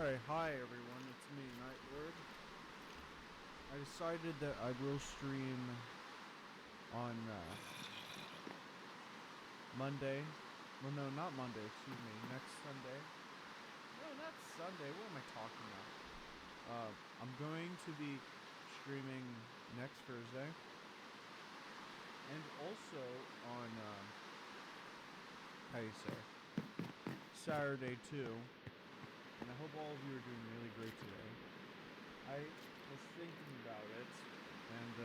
Alright, hi everyone, it's me, Nightlord. I decided that I will stream on Monday. Well, no, not Monday, excuse me, next Sunday. No, not Sunday, what am I talking about? I'm going to be streaming next Thursday. And also on, how you say, Saturday too. And I hope all of you are doing really great today. I was thinking about it, and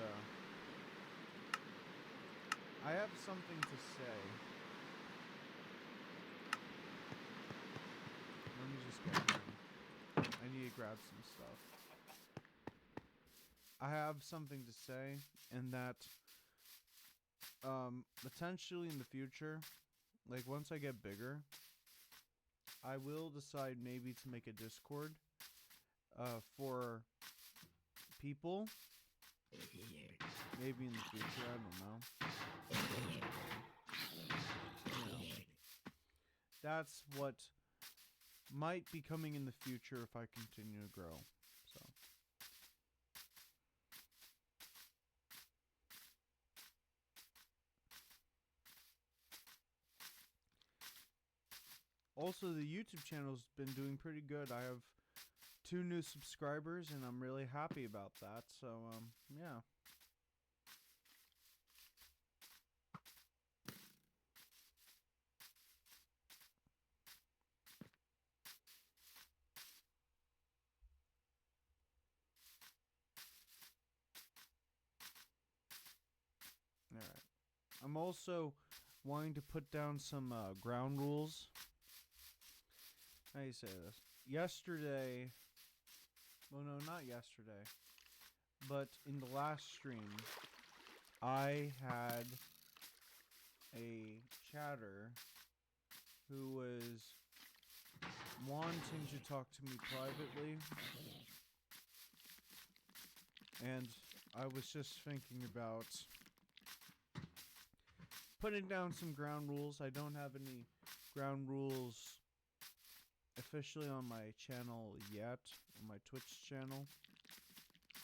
I have something to say. Let me just get home. I need to grab some stuff. I have something to say, and that potentially in the future, like once I get bigger, I will decide maybe to make a Discord for people. Maybe in the future, I don't know. That's what might be coming in the future if I continue to grow. So also, the YouTube channel's been doing pretty good. I have 2 new subscribers, and I'm really happy about that. So, yeah. Alright. I'm also wanting to put down some ground rules. How do you say this? Yesterday, well, no, not yesterday, but in the last stream, I had a chatter who was wanting to talk to me privately, and I was just thinking about putting down some ground rules. I don't have any ground rules officially on my channel yet, on my Twitch channel.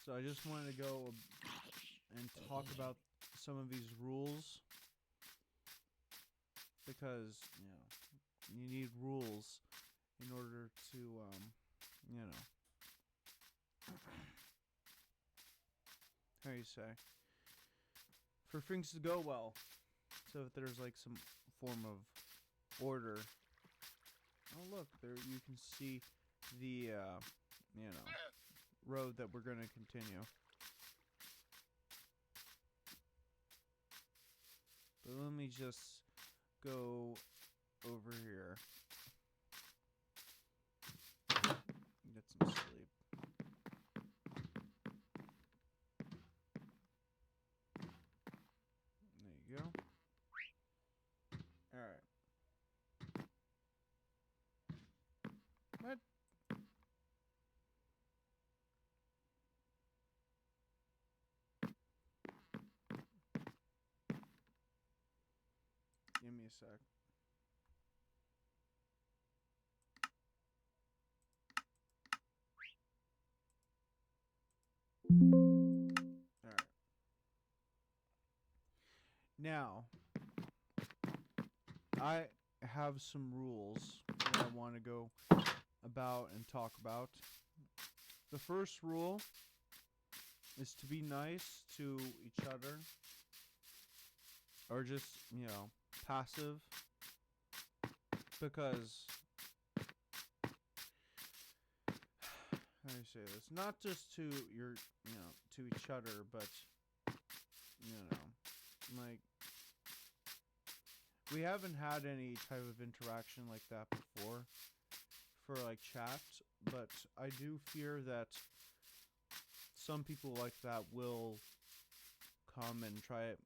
So I just wanted to go and talk about some of these rules, because, you need rules in order to, how you say, for things to go well. So if there's like some form of order. Oh look, there you can see the, road that we're going to continue. But let me just go over here. Get some sleep. There you go. Alright. What? Give me a sec. Alright. Now, I have some rules that I want to go about and talk about. The first rule is to be nice to each other, or just, passive, because, how do you say this? Not just to your, to each other, but, like, we haven't had any type of interaction like that before for, like, chat, but I do fear that some people like that will come and try it,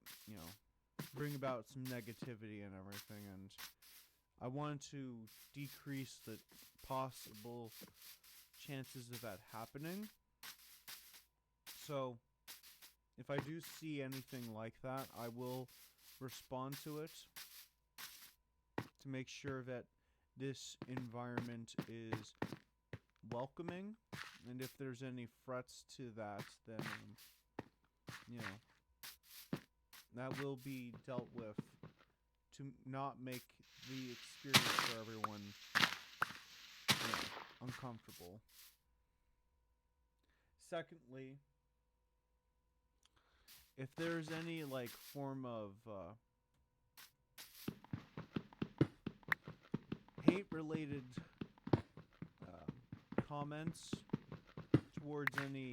bring about some negativity and everything, and I want to decrease the possible chances of that happening. So, if I do see anything like that, I will respond to it to make sure that this environment is welcoming, and if there's any threats to that, then that will be dealt with to not make the experience for everyone uncomfortable. Secondly, if there's any form of hate-related comments towards any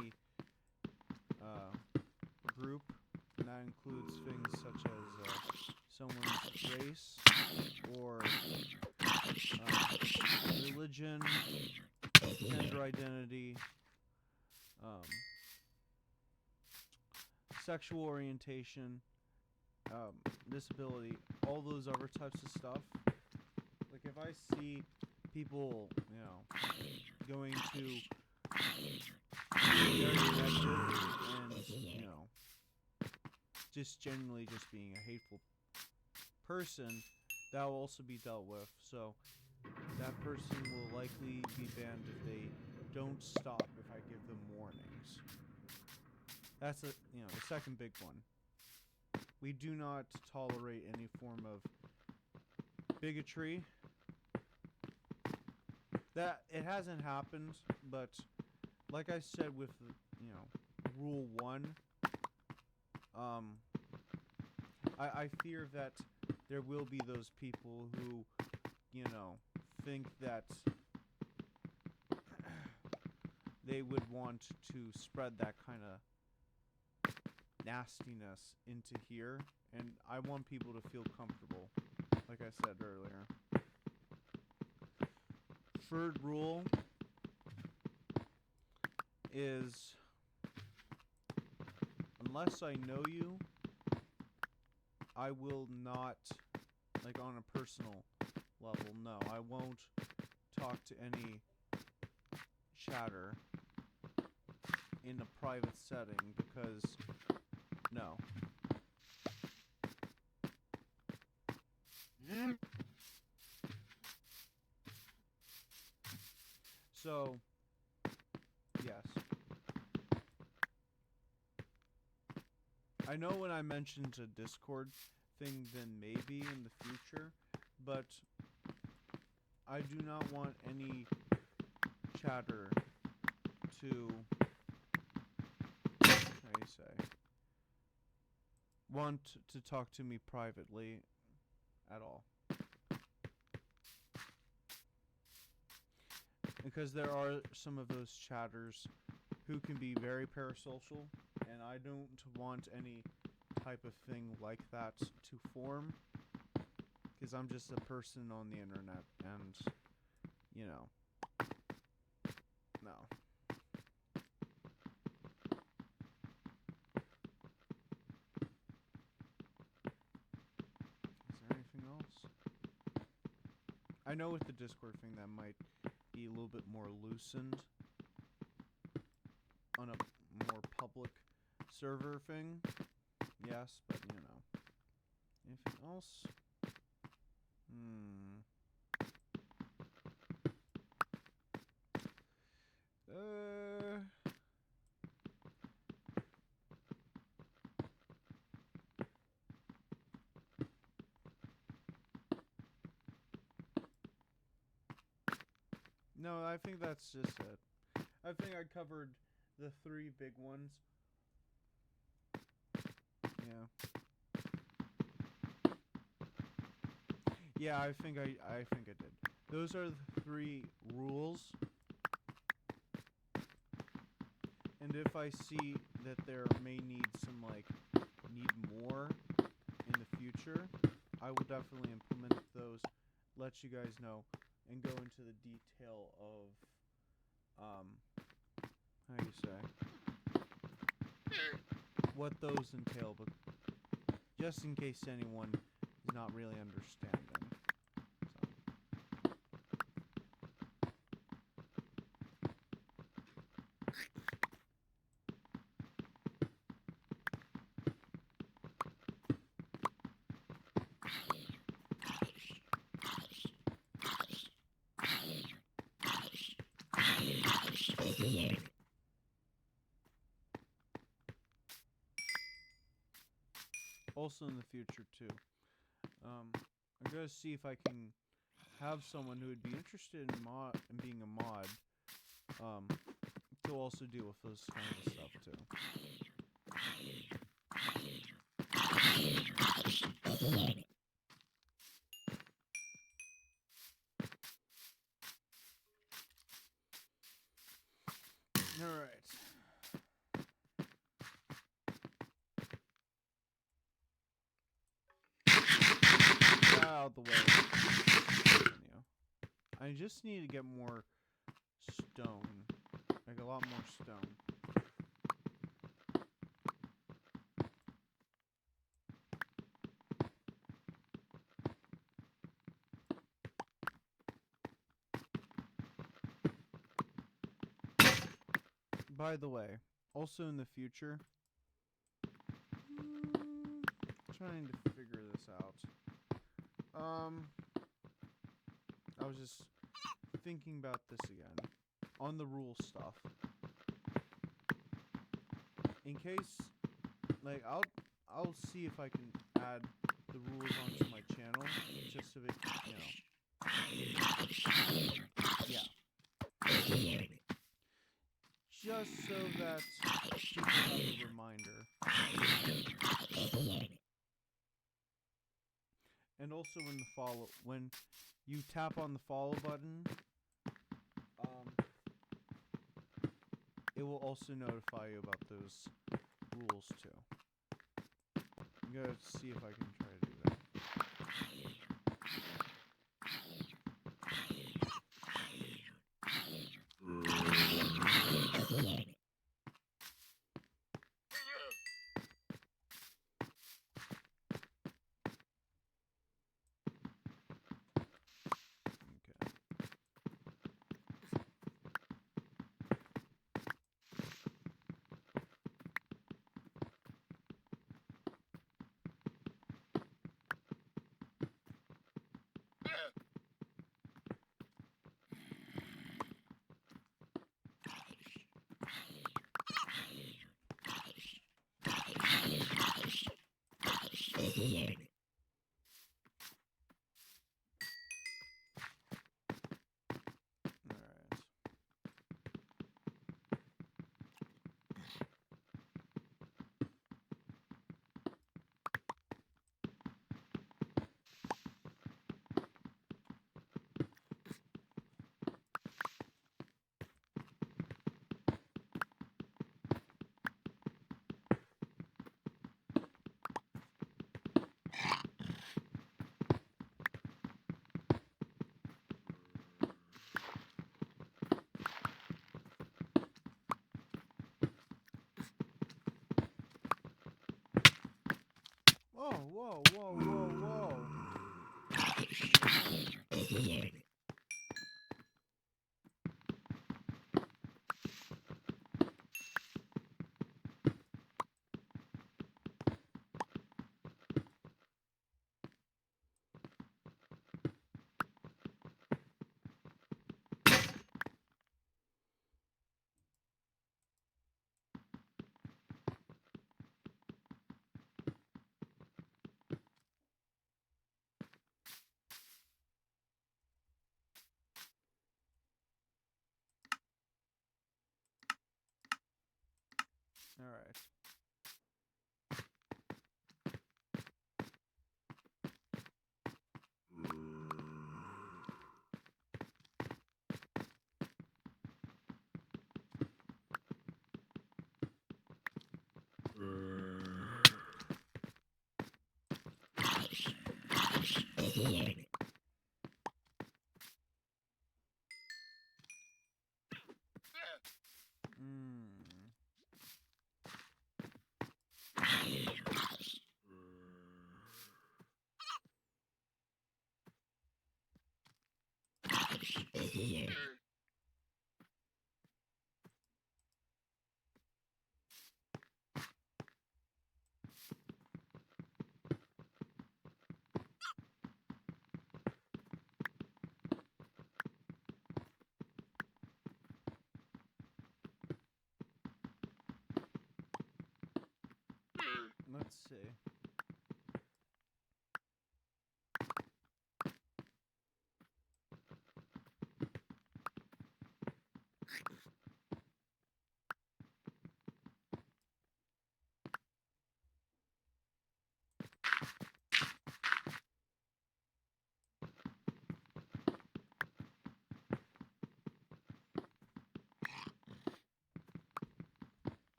group, and that includes things such as someone's race or religion, gender identity, sexual orientation, disability, all those other types of stuff. Like if I see people, going to very negative and, just genuinely just being a hateful person, that will also be dealt with. So that person will likely be banned if they don't stop if I give them warnings. That's the second big one. We do not tolerate any form of bigotry. That it hasn't happened, but like I said with rule 1, I fear that there will be those people who think that they would want to spread that kind of nastiness into here, and I want people to feel comfortable, like I said earlier. Third rule is, unless I know you, I will not, on a personal level, no, I won't talk to any chatter in a private setting, because no. So, yes. I know when I mentioned a Discord thing, then maybe in the future, but I do not want any chatter to, want to talk to me privately at all. Because there are some of those chatters who can be very parasocial, and I don't want any type of thing like that to form, because I'm just a person on the internet, and, no. Is there anything else? I know with the Discord thing that might be a little bit more loosened on a more public server thing. Yes, but anything else? No, I think that's just it. I think I covered the 3 big ones. Yeah, I think I did. Those are the 3 rules. And if I see that there may need some need more in the future, I will definitely implement those, let you guys know, and go into the detail of what those entail, but just in case anyone is not really understanding. So Also in the future too. I'm gonna see if I can have someone who would be interested in being a mod, to also deal with this kind of stuff too. All right. Get out of the way. I just need to get more stone. Like a lot more stone. By the way, also in the future, trying to figure this out. I was just thinking about this again on the rule stuff. In case, like, I'll see if I can add the rules onto my channel, just so it, yeah. Just so that people have a reminder. And also when you tap on the follow button, it will also notify you about those rules too. I'm gonna see if I can try to do that. Oh, whoa, whoa, whoa, whoa. Let's see.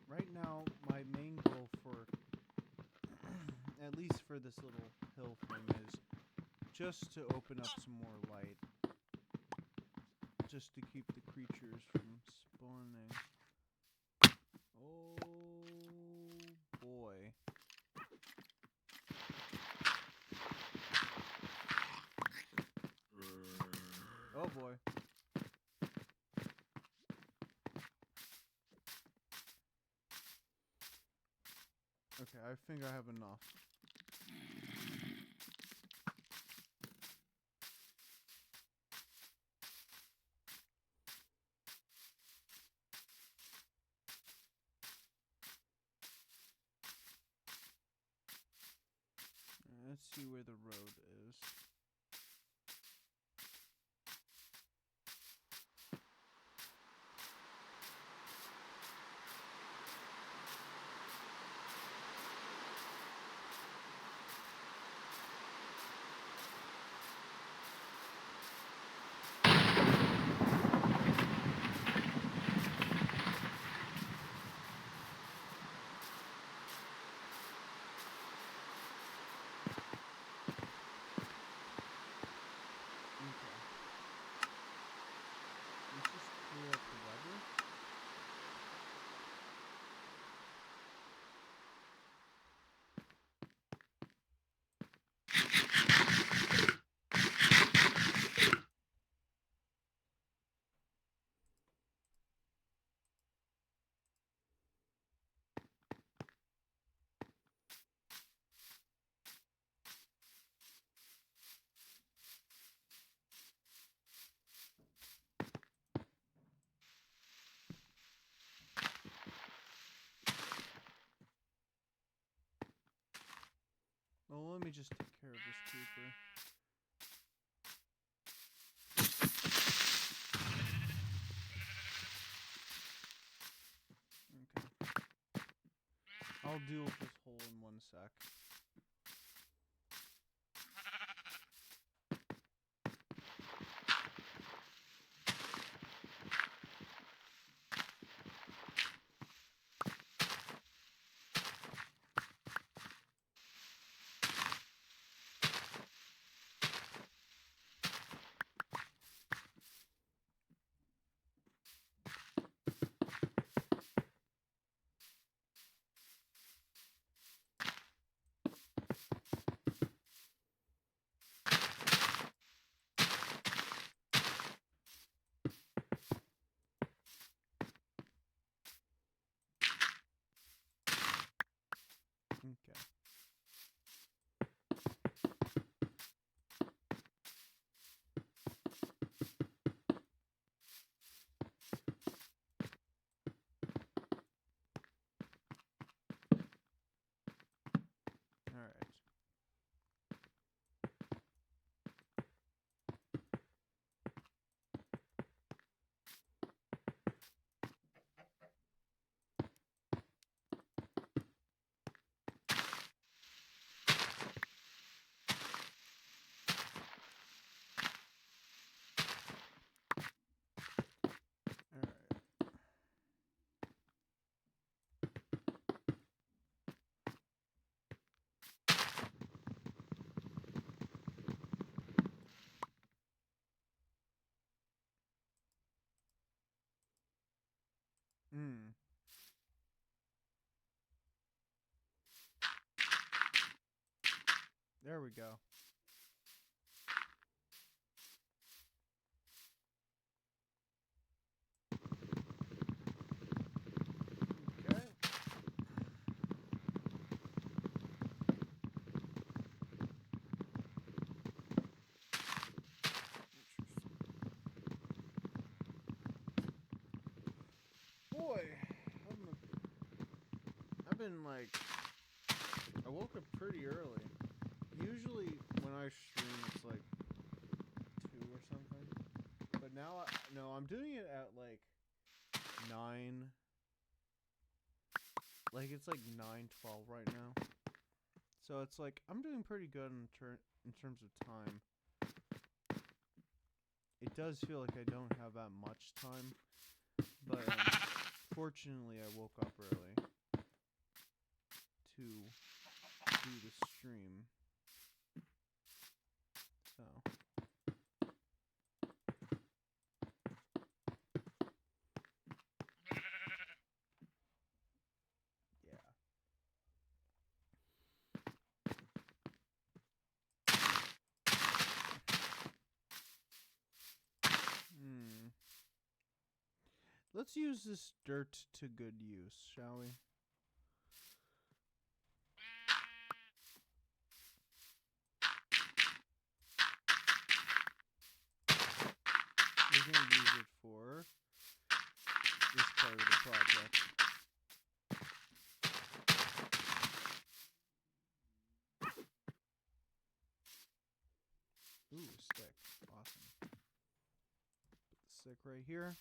Right now, my main goal for, at least for this little hill thing, is just to open up some more light. Just to keep the creatures from spawning. Oh boy. Oh boy. Okay, I think I have enough. Let's see where the road is. Let's just clear up the weather. Well, let me just take care of this creeper. Okay. I'll deal with this hole in one sec. Okay. Alright. Alright. There we go. Okay. Boy, I've been like I woke up pretty early. Usually when I stream, it's like 2 or something. But now, no, I'm doing it at like 9. Like, it's like 9:12 right now. So it's like, I'm doing pretty good in terms of time. It does feel like I don't have that much time. But fortunately, I woke up early to do the stream. So. Yeah. Let's use this dirt to good use, shall we? We're going to use it for this part of the project. Ooh, stick. Awesome. Put the stick right here.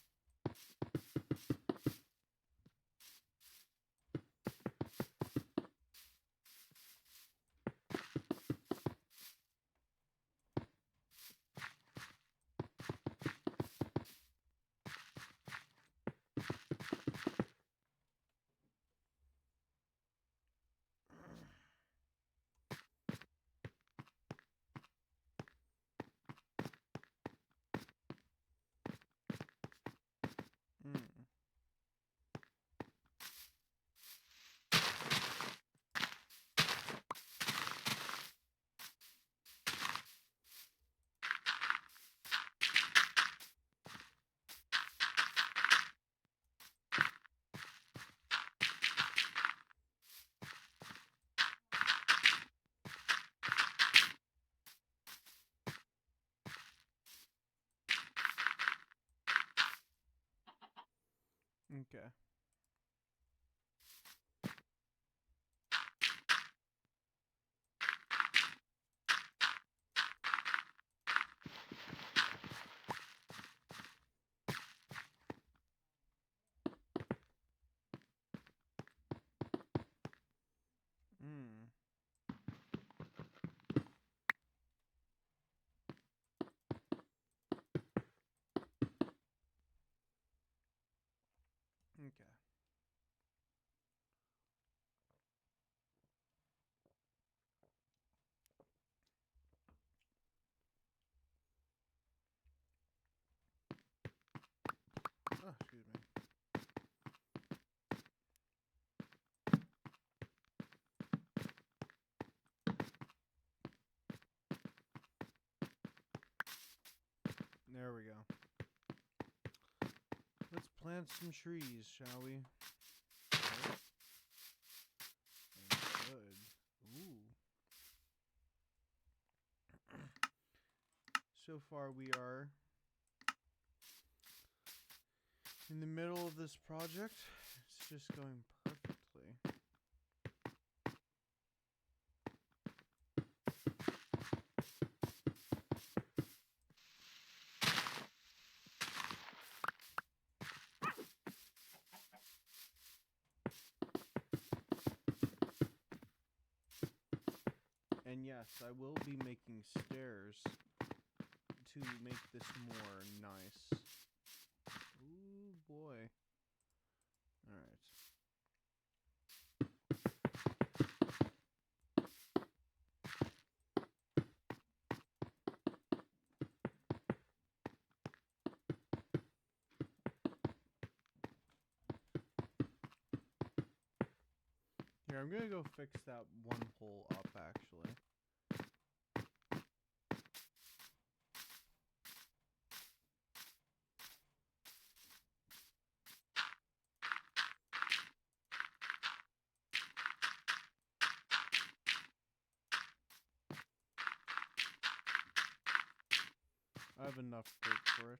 Okay. Okay. Oh, excuse me. There we go. Let's plant some trees, shall we? Right. Good. Ooh. So far we are in the middle of this project. It's just going perfectly. And yes, I will be making stairs to make this more nice. Ooh, boy. Alright. Here, I'm gonna go fix that one hole up, actually. I have enough dirt for it.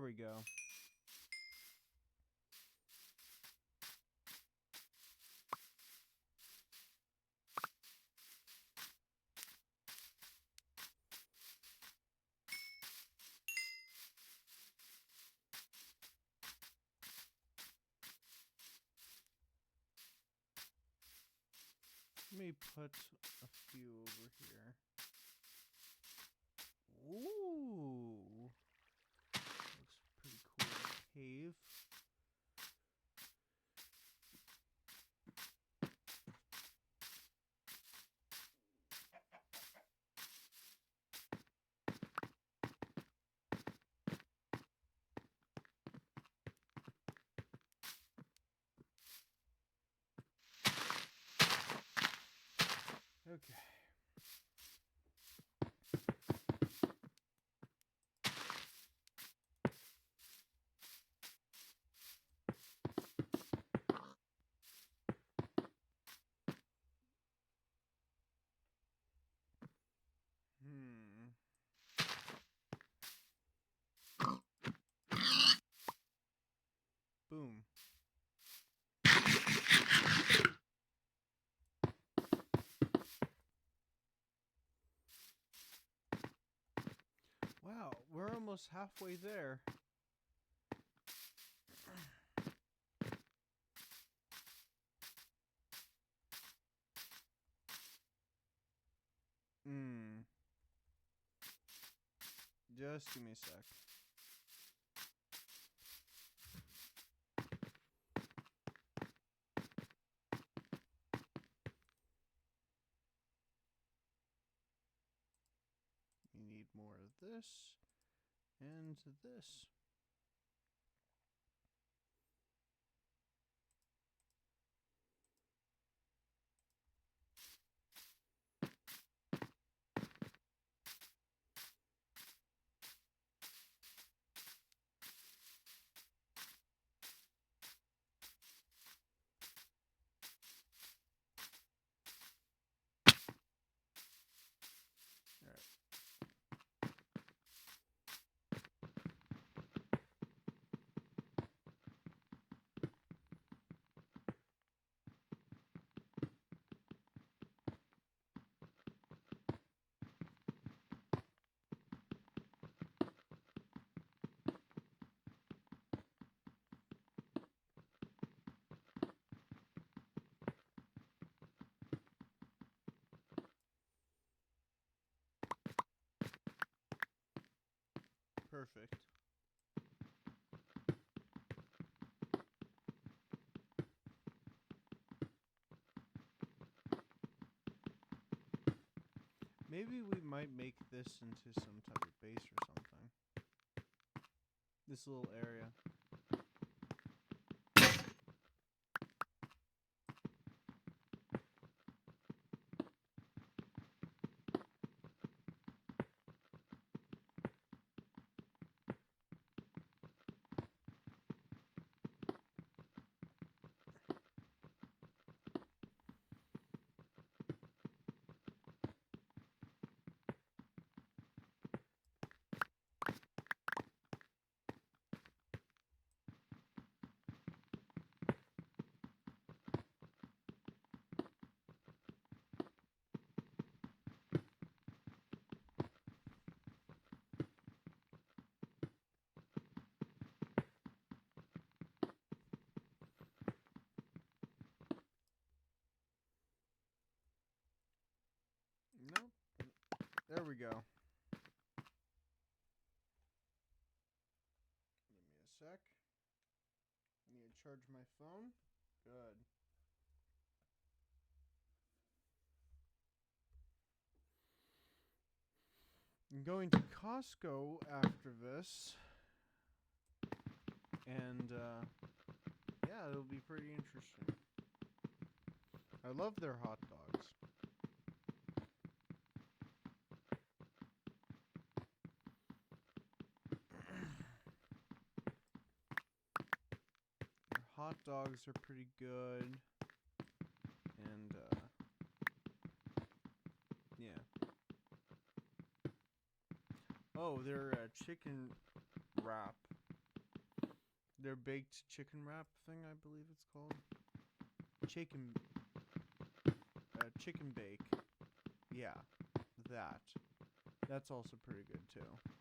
we go. Let me put a few over here. Ooh. Looks pretty cool. Cave. Okay. Boom. Wow, we're almost halfway there. Just give me a sec. We need more of this and this. Perfect. Maybe we might make this into some type of base or something. This little area. Nope. There we go. Give me a sec. I need to charge my phone. Good. I'm going to Costco after this. And, yeah, it'll be pretty interesting. I love their hot dogs. Their hot dogs are pretty good. And, yeah. Oh, their chicken wrap their baked chicken wrap thing, I believe it's called. Chicken bake. Yeah, that. That's also pretty good too. Yeah.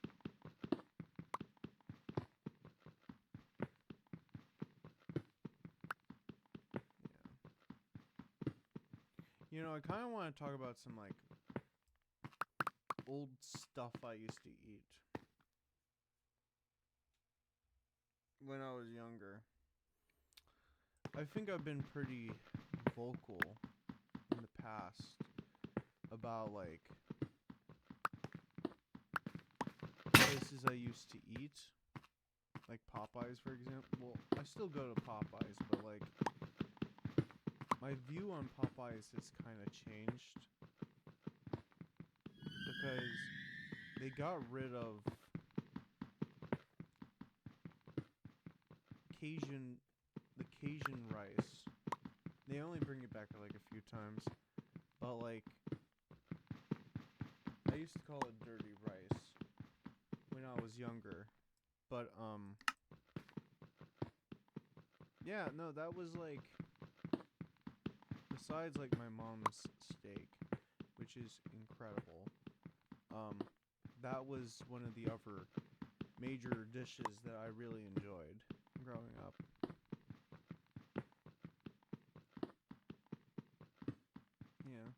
You know, I kind of want to talk about some like old stuff I used to eat when I was younger. I think I've been pretty vocal in the past about like places I used to eat, like Popeyes, for example. Well, I still go to Popeyes, but like my view on Popeyes has kind of changed because they got rid of the Cajun rice. They only bring it back like a few times, but like I used to call it dirty rice when I was younger. But yeah, no, that was like, besides like my mom's steak, which is incredible, that was one of the other major dishes that I really enjoyed growing up. Yeah.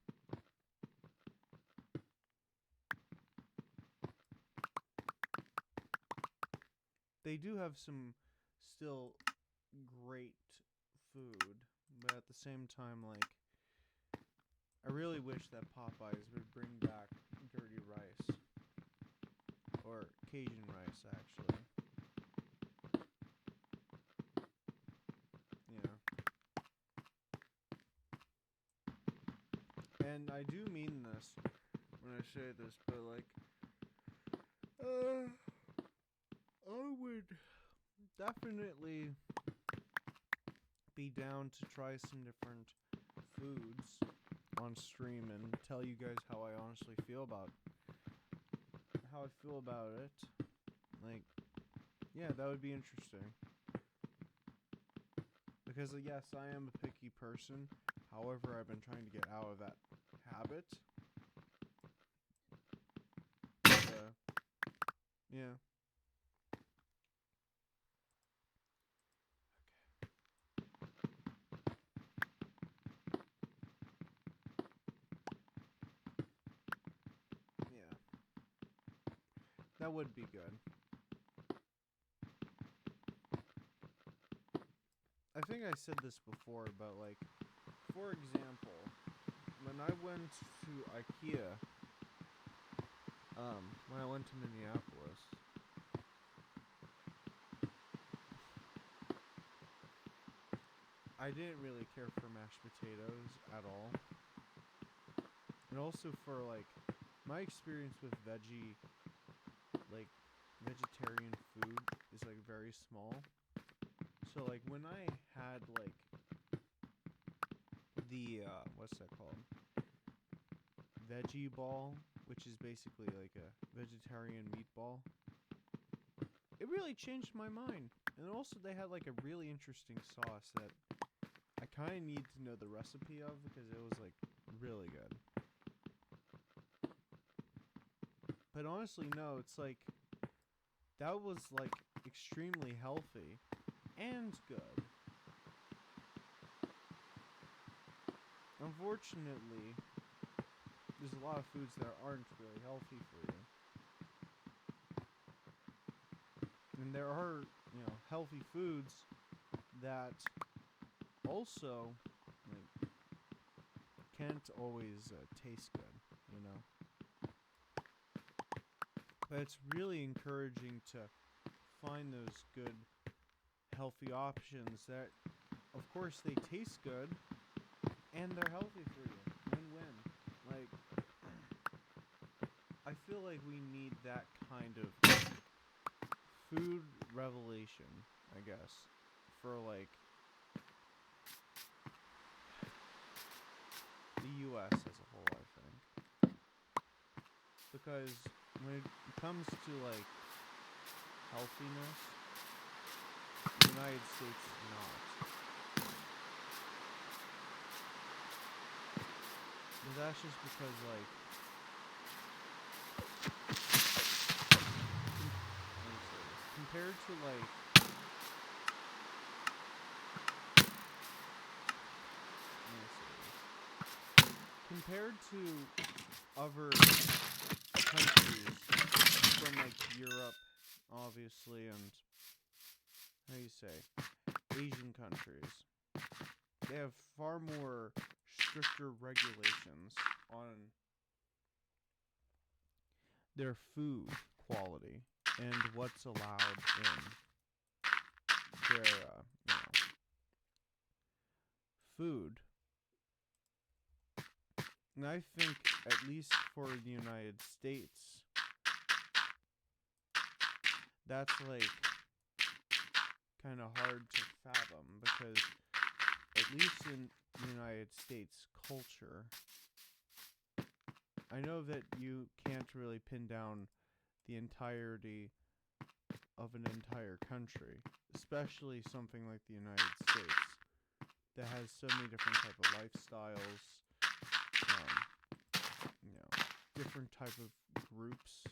They do have some still great food, but at the same time, like, I really wish that Popeyes would bring back dirty rice. Or Cajun rice, actually. Yeah. And I do mean this when I say this, but like, I would definitely be down to try some different foods on stream and tell you guys how I honestly feel about it. Like, yeah, that would be interesting. Because yes, I am a picky person. However, I've been trying to get out of that habit. Yeah. Yeah. That would be good. I think I said this before, but like, for example, when I went to IKEA, when I went to Minneapolis, I didn't really care for mashed potatoes at all. And also for like, my experience with vegetarian food is like very small. So like when I had like the what's that called? Veggie ball, which is basically like a vegetarian meatball. It really changed my mind. And also they had like a really interesting sauce that I kind of need to know the recipe of because it was like really good. But honestly, no, it's like that was like extremely healthy and good. Unfortunately, there's a lot of foods that aren't really healthy for you. And there are, healthy foods that also like can't always taste good. But it's really encouraging to find those good, healthy options that, of course, they taste good and they're healthy for you. Win-win. Like, I feel like we need that kind of food revelation, I guess, for like the US as a whole, I think. Because when it comes to like healthiness, United States not. But that's just because, like, compared to, like, compared to other countries from, like, Europe, obviously, and, how do you say, Asian countries, they have far more stricter regulations on their food quality and what's allowed in their, food. And I think, at least for the United States, that's, like, kind of hard to fathom, because at least in the United States culture, I know that you can't really pin down the entirety of an entire country, especially something like the United States that has so many different type of lifestyles, different type of groups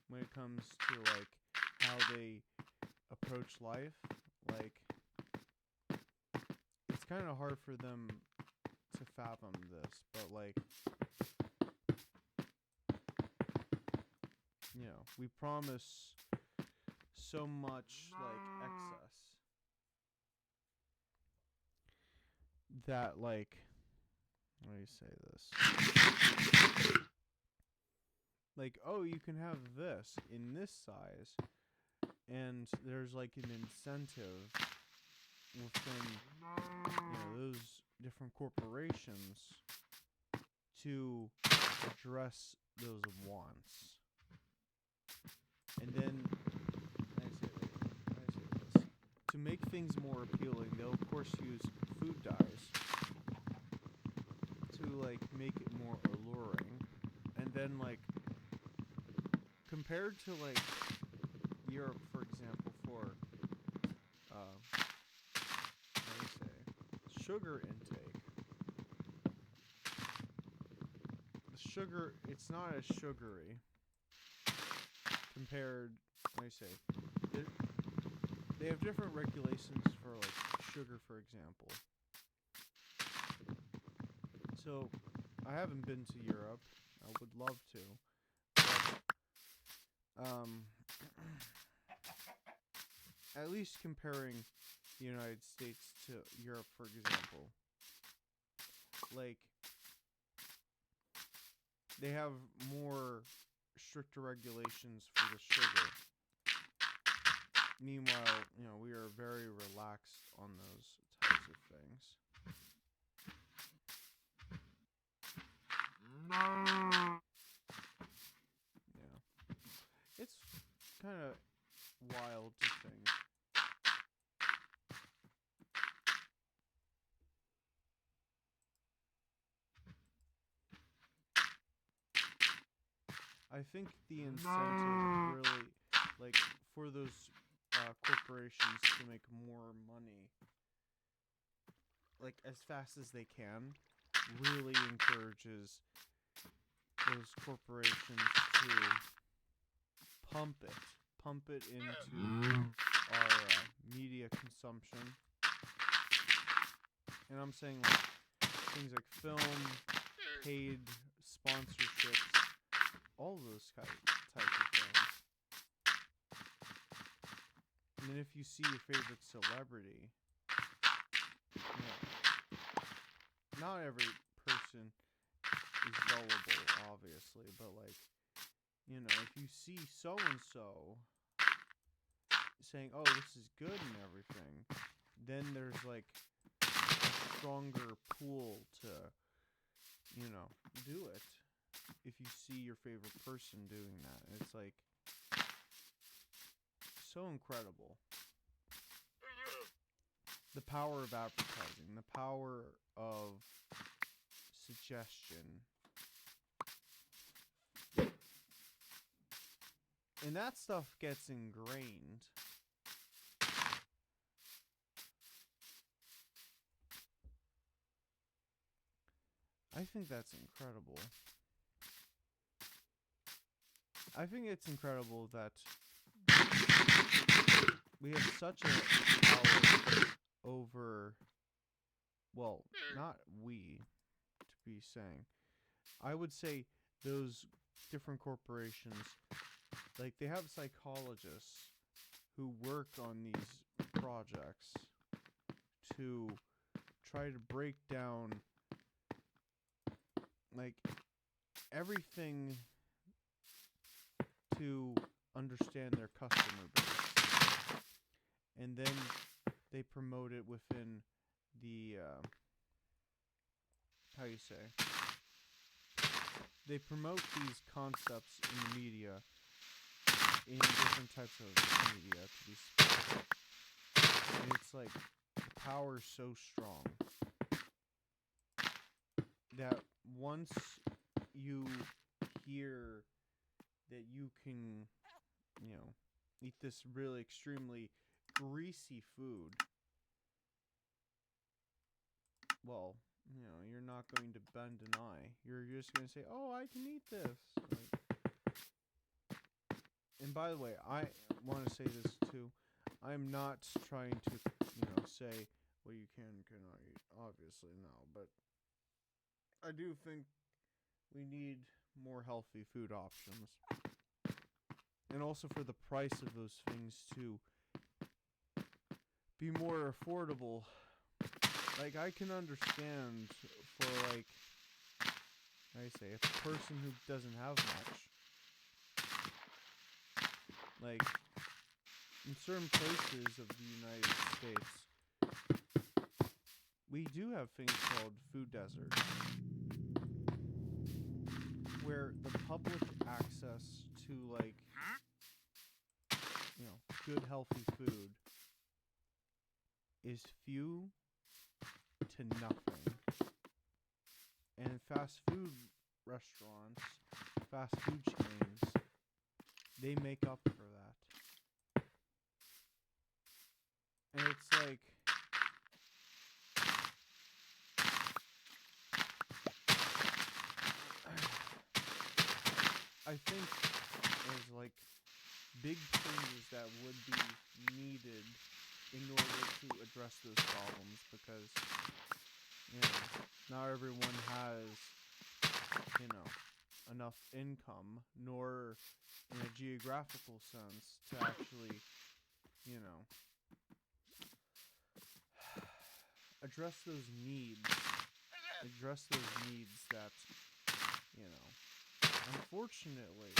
when it comes to, like, how they approach life. Like, it's kind of hard for them to fathom this, but, like, we promise so much, like, excess that, like, how do you say this? Like, oh, you can have this in this size, and there's, like, an incentive within, those different corporations to address those wants. And then, I say this, to make things more appealing, they'll of course use food dyes to, like, make it more alluring. And then, like, compared to, like, Europe, for example, for sugar intake, the sugar, it's not as sugary compared, they have different regulations for, like, sugar, for example. So, I haven't been to Europe. I would love to. But, at least comparing the United States to Europe, for example, like, they have more stricter regulations for the sugar. Meanwhile, we are very relaxed on those types of things. Yeah. It's kind of wild to think. I think the incentive really, like, for those corporations to make more money, like, as fast as they can, really encourages those corporations to pump it into our media consumption. And I'm saying, like, things like film, paid sponsorships, all those types of things. And then if you see your favorite celebrity, not every person is gullible, obviously, but, like, if you see so-and-so saying, oh, this is good and everything, then there's, like, a stronger pull to, do it. If you see your favorite person doing that, it's, like, so incredible. The power of advertising, the power of suggestion. And that stuff gets ingrained I think that's incredible. I think it's incredible that we have such a power over, well, not we, to be saying. I would say those different corporations, like, they have psychologists who work on these projects to try to break down, like, everything to understand their customer base. And then they promote it within the, how you say? They promote these concepts in the media, in different types of media, to be specific. And it's like, the power's so strong that once you hear that you can, eat this really extremely greasy food, well, you're not going to bend an eye. You're just going to say, oh, I can eat this. And by the way, I want to say this too. I'm not trying to, say what you can and cannot eat. Obviously, no. But I do think we need more healthy food options. And also for the price of those things to be more affordable. Like, I can understand for, like, how do you say, a person who doesn't have much. Like, in certain places of the United States, we do have things called food deserts, where the public access to, like, good healthy food is few to nothing. And fast food restaurants, fast food chains, they make up for that. And it's like, I think there's like big changes that would be needed in order to address those problems, because not everyone has enough income, nor in a geographical sense, to actually address those needs that unfortunately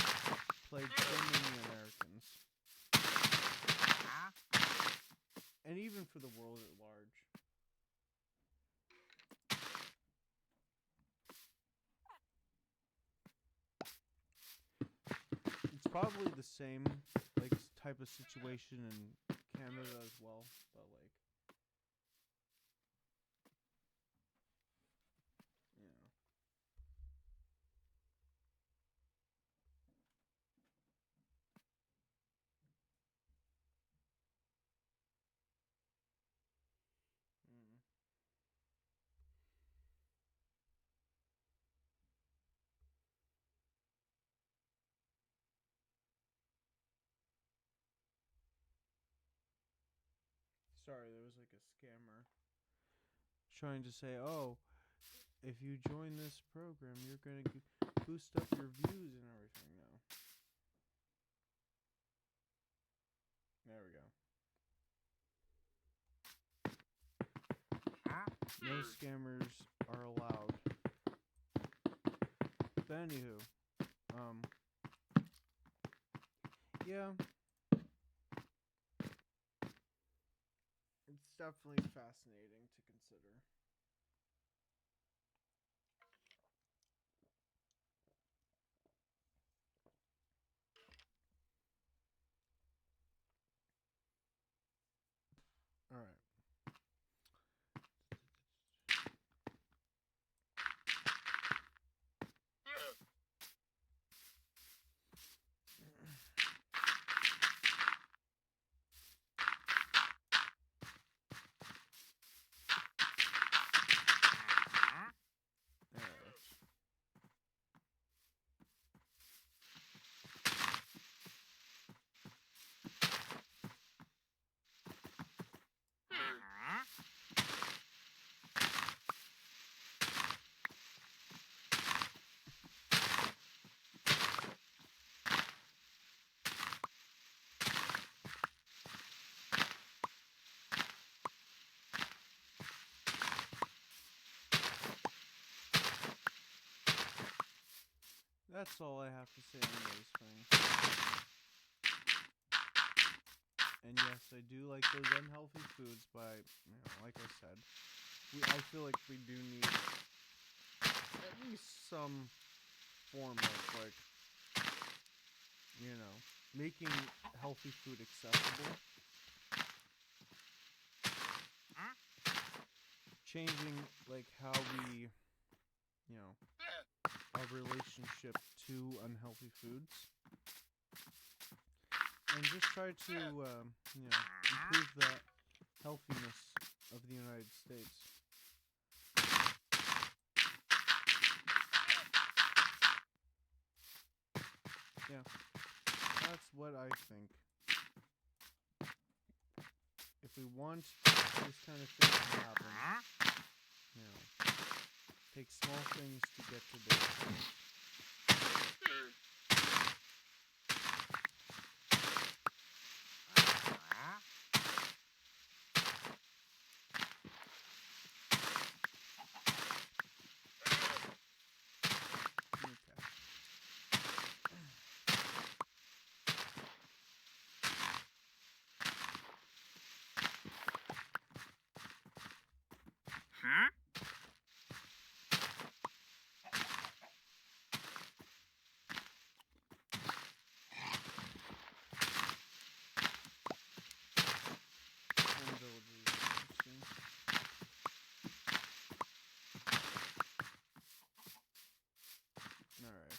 plague so many Americans, and even for the world at large. It's probably the same type of situation in Canada as well, but sorry, there was like a scammer trying to say, oh, if you join this program, you're going to boost up your views and everything. No. There we go. No scammers are allowed. But anywho, yeah. It's definitely fascinating to consider. Alright. that's all I have to say on those things. And yes, I do like those unhealthy foods, but like I said, I feel like we do need at least some form of making healthy food accessible, changing how we, our relationship to unhealthy foods, and just try to improve the healthiness of the United States. Yeah, that's what I think. If we want this kind of thing to happen, take small things to get to big things. Alright.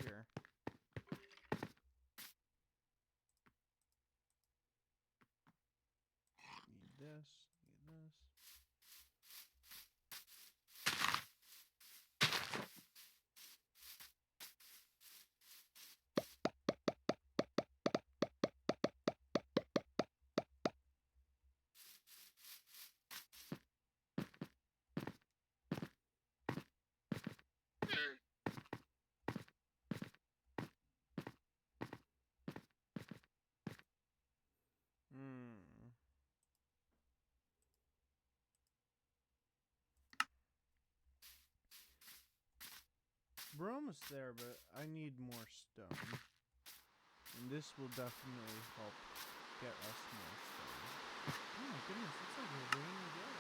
Here. Need this, need this. We're almost there, but I need more stone. And this will definitely help get us more stone. Oh my goodness, it's like a rainy day.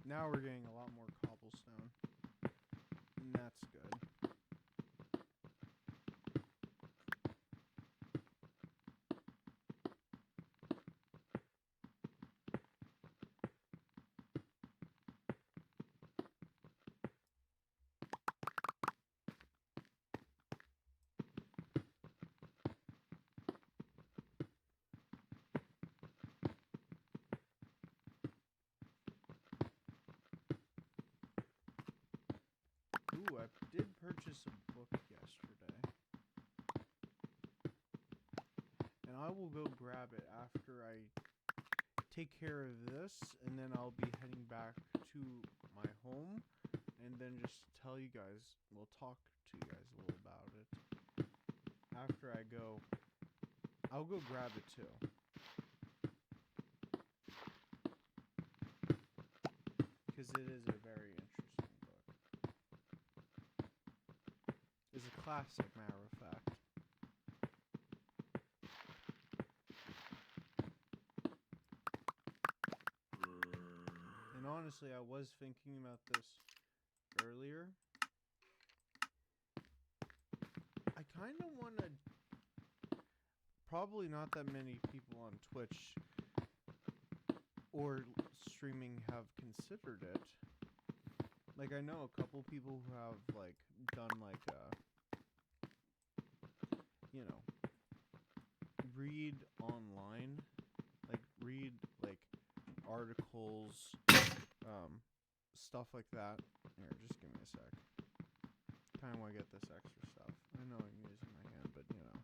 Now we're getting a lot more cobblestone, and that's good. Ooh, I did purchase a book yesterday. And I will go grab it after I take care of this, and then I'll be heading back to my home and then just tell you guys, we'll talk to you guys a little about it. After I go, I'll go grab it too. Because it is a very interesting book. It's a classic, matter of fact. And honestly, I was thinking about this earlier. I kind of want to... Probably not that many people on Twitch or streaming have considered it. Like, I know a couple people who have, like, done, like, you know, read online. Like, read, like, articles, stuff like that. Here, just give me a sec. Kind of want to get this extra stuff. I know I'm using my hand, but, you know.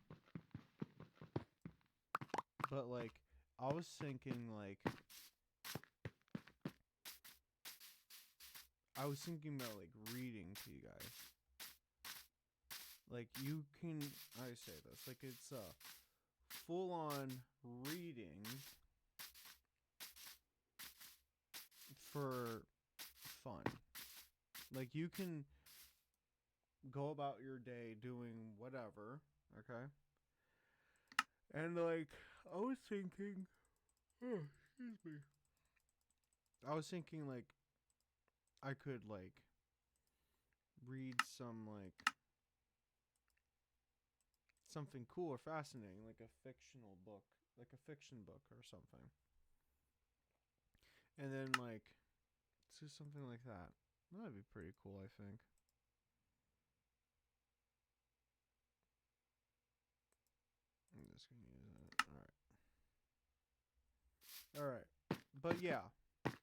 But, like, I was thinking, like... I was thinking about, like, reading to you guys. Like, you can... I say this. Like, it's a full-on reading for fun. Like, you can go about your day doing whatever, okay? And, like, I was thinking... Oh, excuse me. I was thinking, like, I could, like, read some, like, something cool or fascinating, like a fictional book, like a fiction book or something. And then, like, do something like that. That'd be pretty cool, I think. I'm just gonna use it. Alright. But yeah. Let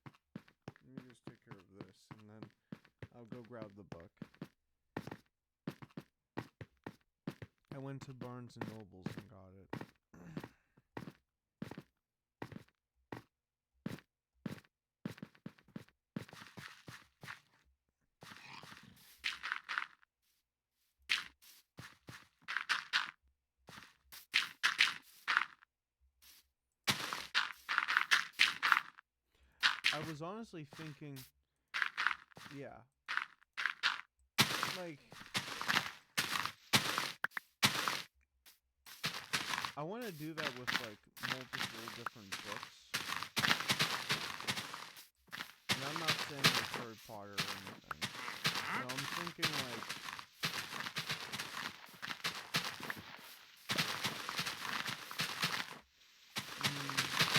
me just take care of this, and then I'll go grab the book. I went to Barnes and Nobles and got it. I was honestly thinking, yeah, like, I want to do that with, like, multiple different books. And I'm not saying like Harry Potter or anything. So I'm thinking, like,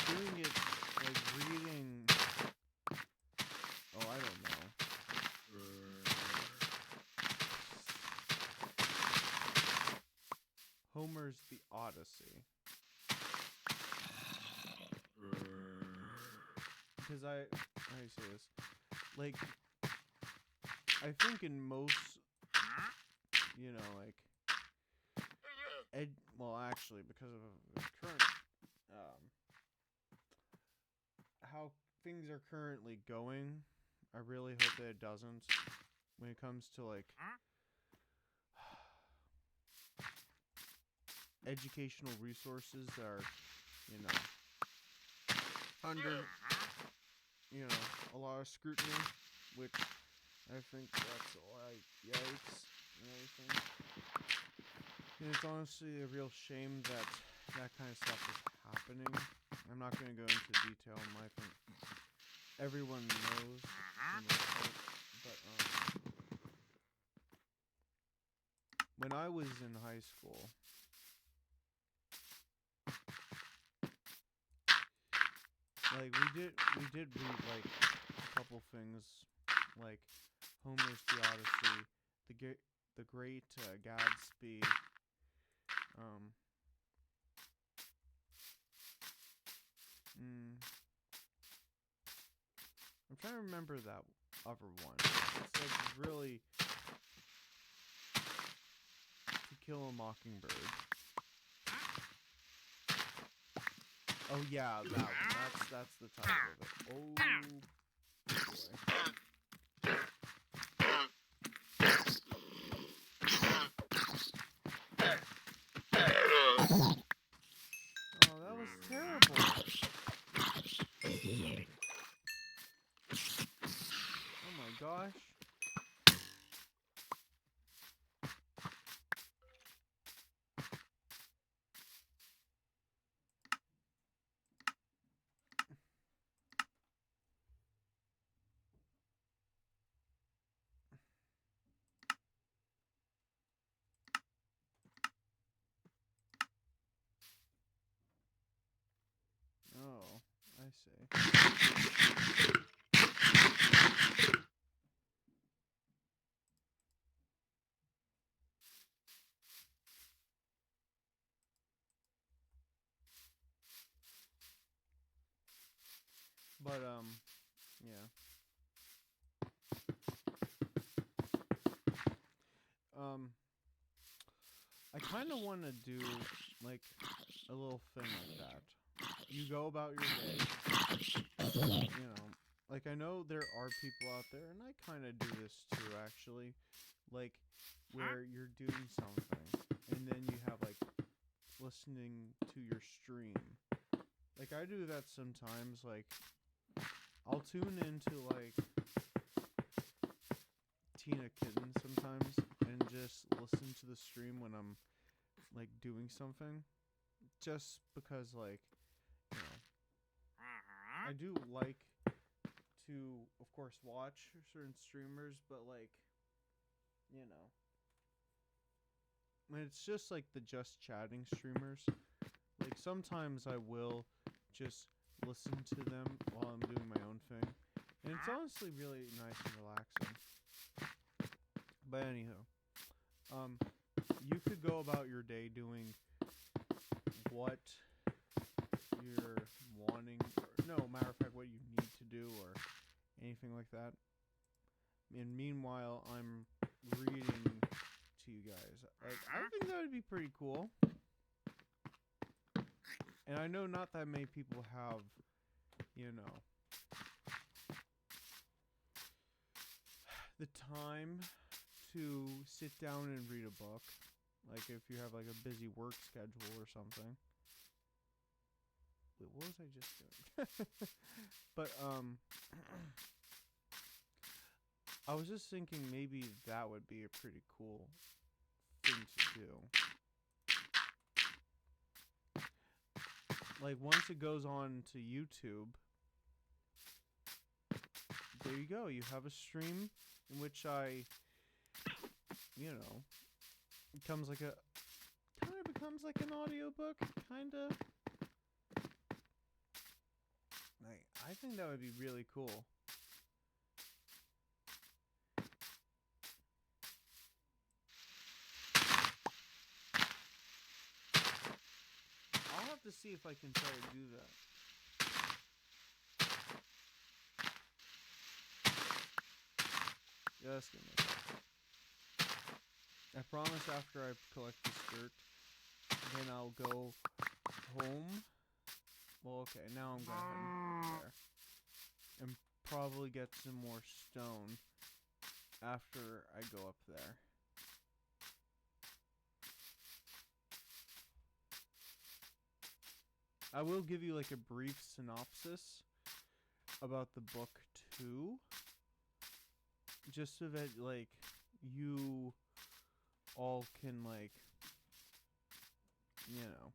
doing it, like, reading... Oh, I don't know. Homer's The Odyssey. Because how do you say this? Like, I think in most, you know, like, well, actually, because of the current, how things are currently going, I really hope that it doesn't, when it comes to, like, educational resources that are, you know, under, you know, a lot of scrutiny, which I think that's like, yikes, and everything. And it's honestly a real shame that that kind of stuff is happening. I'm not going to go into detail in my thing. Everyone knows, but when I was in high school, like, we did read, like, a couple things, like Homer's The Odyssey, the Great Gatsby, I'm trying to remember that other one. It's, like, really... To Kill a Mockingbird. Oh yeah, that one. That's the title of it. Oh boy. see. But yeah. Um, I kind of want to do like a little thing like that. You go about your day, you know. Like I know there are people out there, and I kind of do this too, actually. Like where you're doing something, and then you have like listening to your stream. Like I do that sometimes. Like I'll tune into like Tina Kitten sometimes and just listen to the stream when I'm like doing something, just because like you know I do like to of course watch certain streamers, but like you know when it's just like the just chatting streamers, like sometimes I will just listen to them while I'm doing my own thing, and it's honestly really nice and relaxing. But anywho, you could go about your day doing what you're wanting, or no matter of fact, what you need to do, or anything like that. And meanwhile, I'm reading to you guys. Like, I think that would be pretty cool. And I know not that many people have, you know, the time to sit down and read a book. Like if you have like a busy work schedule or something. Wait, what was I just doing? But I was just thinking maybe that would be a pretty cool thing to do. Like once it goes on to YouTube, there you go. You have a stream in which I, you know, becomes like a kind of becomes like an audiobook, kind of. Like I think that would be really cool. I'll have to see if I can try to do that. Just give me a second. I promise after I collect the skirt, then I'll go home. Well, okay, now I'm gonna head there. And probably get some more stone after I go up there. I will give you like a brief synopsis about the book too. Just so that like you all can like, you know,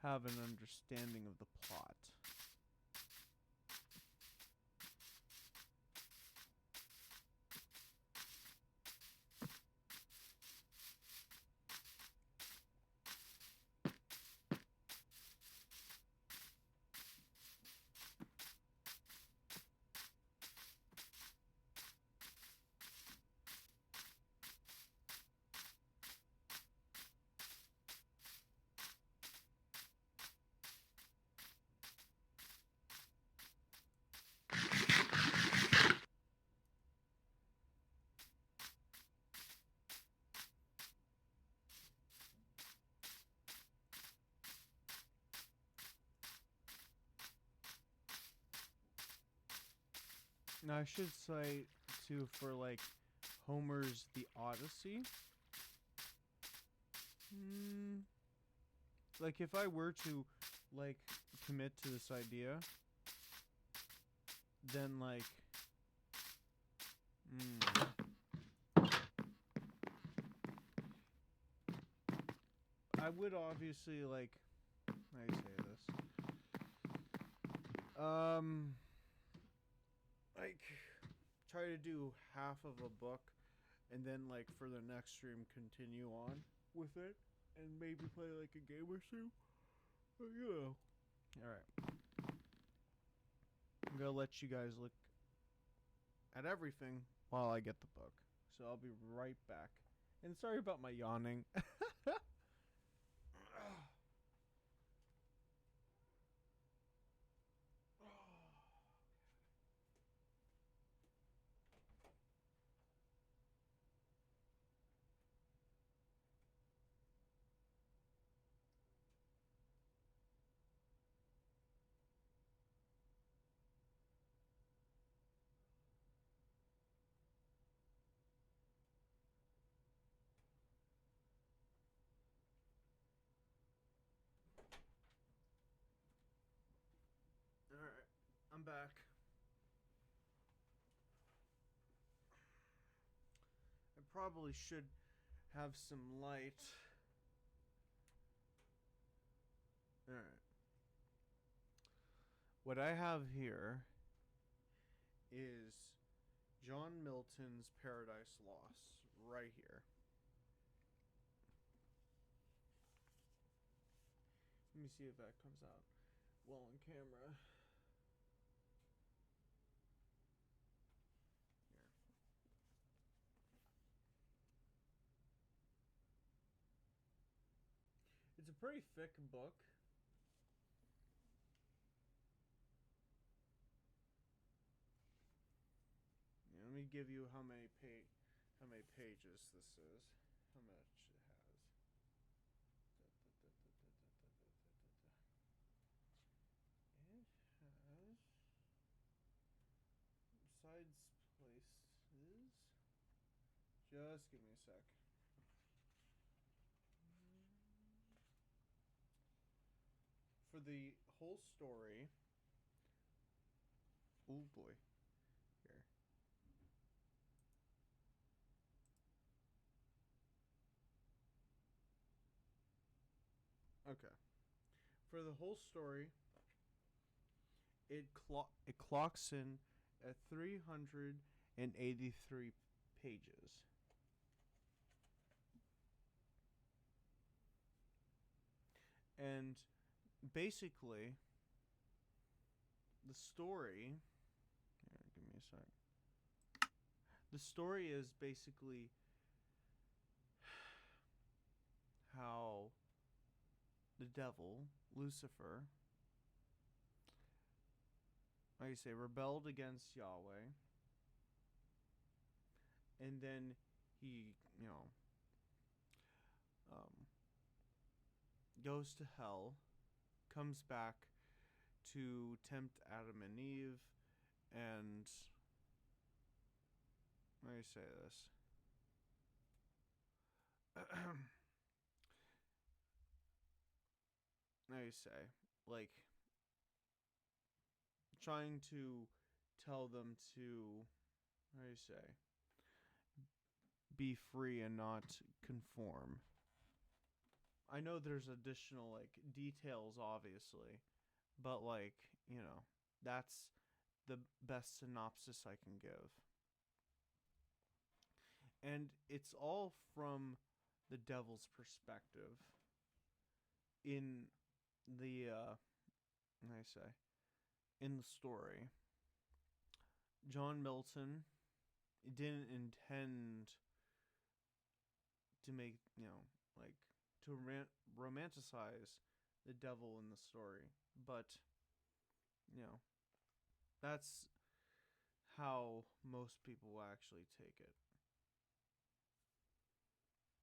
have an understanding of the plot. Now I should say too for like Homer's The Odyssey. Like if I were to like commit to this idea, then like I would obviously like how do you say this? Like try to do half of a book and then like for the next stream continue on with it and maybe play like a game or two. But, you know. All right. I'm gonna let you guys look at everything while I get the book. So I'll be right back. And sorry about my yawning. Alright, I'm back. I probably should have some light. Alright. What I have here is John Milton's Paradise Lost, right here. Let me see if that comes out well on camera. It's a pretty thick book. Yeah, let me give you how many pages this is. How much it has. It has besides places. Just give me a sec. For the whole story. Oh boy. Here. Okay. For the whole story, it clocks in at 383 pages. And basically, the story. Here, give me a sec. The story is basically how the devil, Lucifer, like you say, rebelled against Yahweh. And then he, goes to hell, comes back to tempt Adam and Eve, and let me say this. Let me say, like, trying to tell them to, how do you say, be free and not conform. I know there's additional, like, details, obviously, but, like, that's the best synopsis I can give. And it's all from the devil's perspective in the, I say, in the story. John Milton didn't intend to make, like, to romanticize the devil in the story. But, that's how most people actually take it.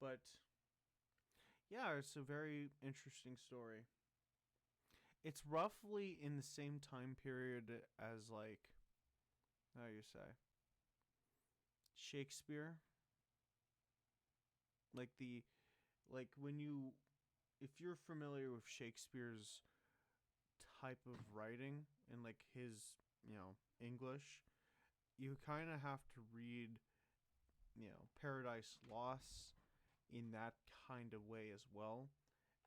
But, yeah, it's a very interesting story. It's roughly in the same time period as, like, how do you say, Shakespeare. Like when you, if you're familiar with Shakespeare's type of writing and like his, English, you kind of have to read, Paradise Lost in that kind of way as well.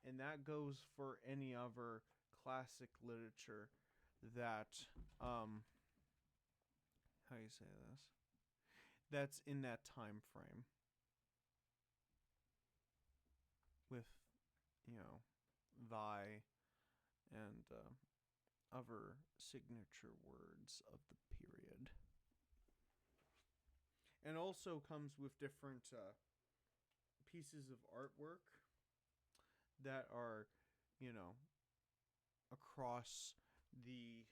And that goes for any other classic literature that, how do you say this? That's in that time frame. With, Vi and other signature words of the period. And also comes with different pieces of artwork that are, across the,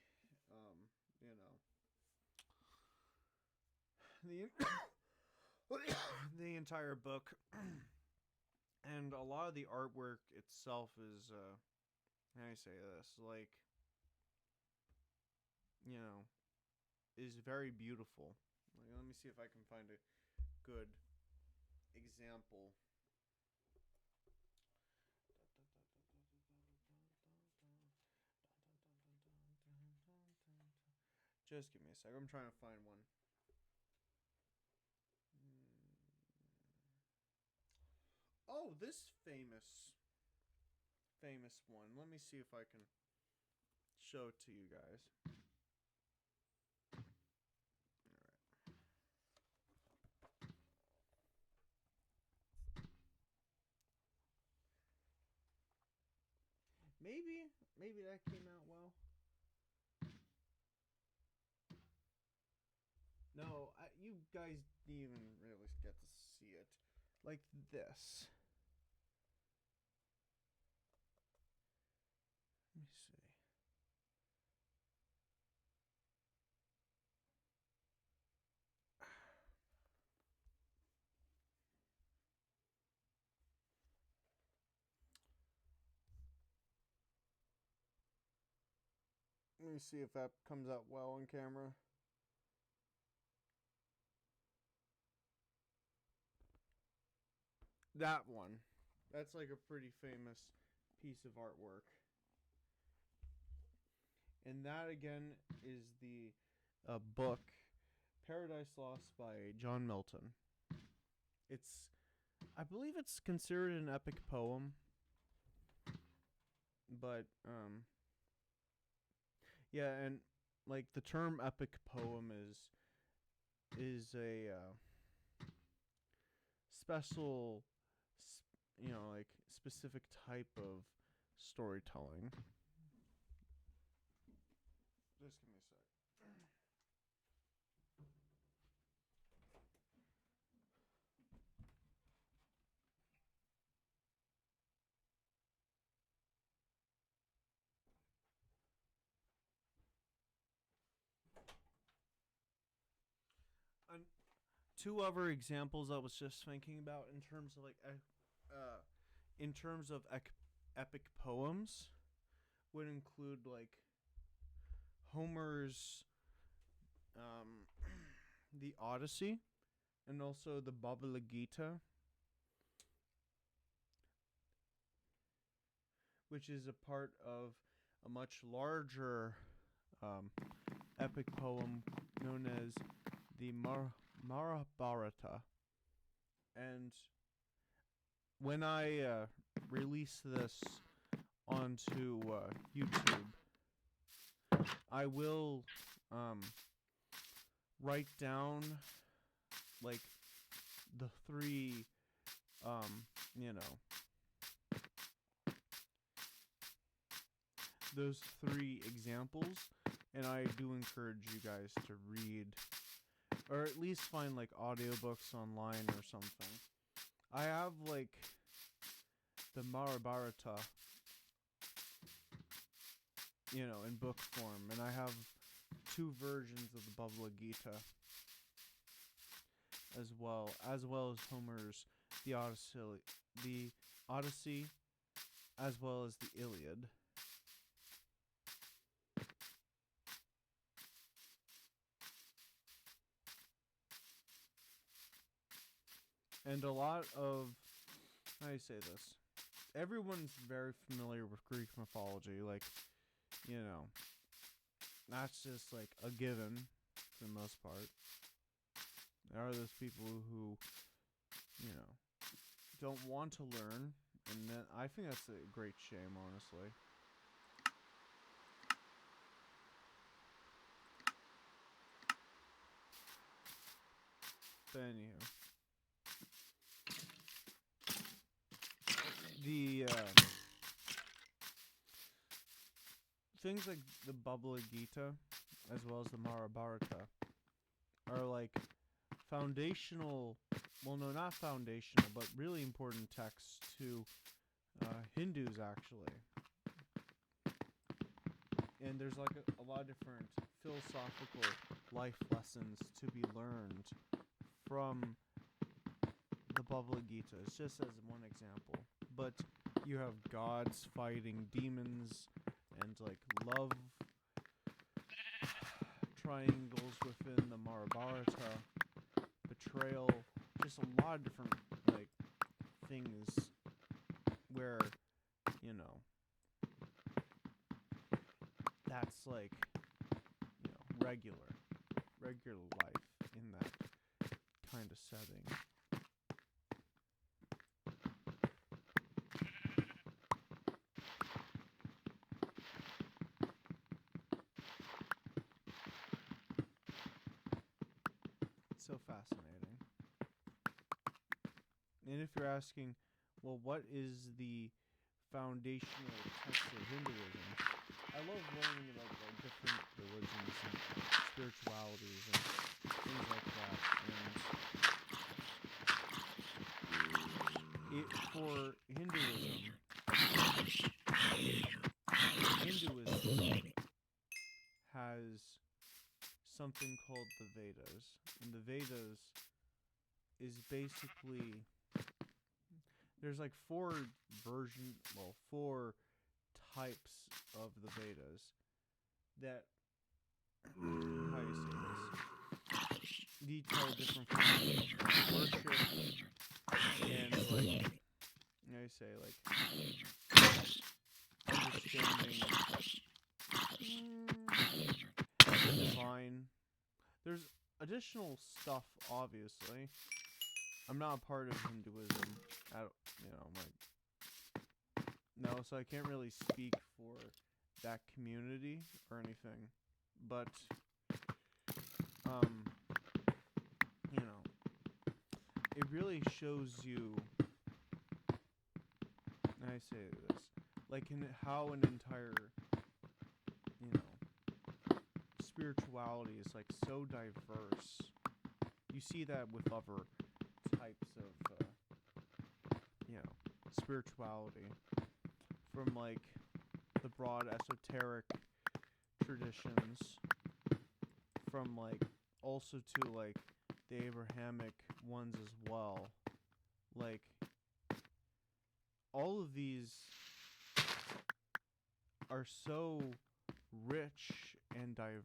the the entire book. And a lot of the artwork itself is, how do I say this? Like, is very beautiful. Like, let me see if I can find a good example. Just give me a sec. I'm trying to find one. Oh, this famous one. Let me see if I can show it to you guys. Maybe that came out well. No, you guys didn't even really get to see it. Like this. Let me see. Let me see if that comes out well on camera. That one. That's like a pretty famous piece of artwork. And that again is the book Paradise Lost by John Milton. I believe it's considered an epic poem. But yeah, and like the term epic poem is a special, like specific type of storytelling. Just give me a sec. And two other examples I was just thinking about in terms of epic poems would include like Homer's the Odyssey, and also the Bhagavad Gita, which is a part of a much larger epic poem known as the Mahabharata. And when I release this onto YouTube, I will write down like the three, those three examples, and I do encourage you guys to read, or at least find like audiobooks online or something. I have like the Mahabharata, in book form, and I have two versions of the Bhagavad Gita as well as Homer's the Odyssey, as well as the Iliad. And a lot of, how do you say this? Everyone's very familiar with Greek mythology. Like, that's just like a given for the most part. There are those people who, don't want to learn, and then I think that's a great shame, honestly. But anywho, things like the Bhagavad Gita, as well as the Mahabharata, are like foundational, well, no, not foundational, but really important texts to Hindus, actually. And there's like a lot of different philosophical life lessons to be learned from the Bhagavad Gita. It's just as one example. But you have gods fighting demons and like love triangles within the Mahabharata, betrayal, just a lot of different like things where, you know, that's like, you know, regular life in that kind of setting. It's so fascinating. And if you're asking, well, what is the foundational text of Hinduism? I love learning about like different religions and spiritualities and things like that. And for Hinduism has something called the Vedas. And the Vedas is basically, there's like four types of the Vedas that, how do you say this? Detail different forms of worship and like, I say like understanding the divine. There's additional stuff, obviously. I'm not a part of Hinduism, no, so I can't really speak for that community or anything. But, you know, it really shows you, I say this, like how an entire, you know, spirituality is like so diverse. You see that with other types of, you know, spirituality. From like the broad esoteric traditions, from like also to like the Abrahamic ones as well. Like all of these are so rich and diverse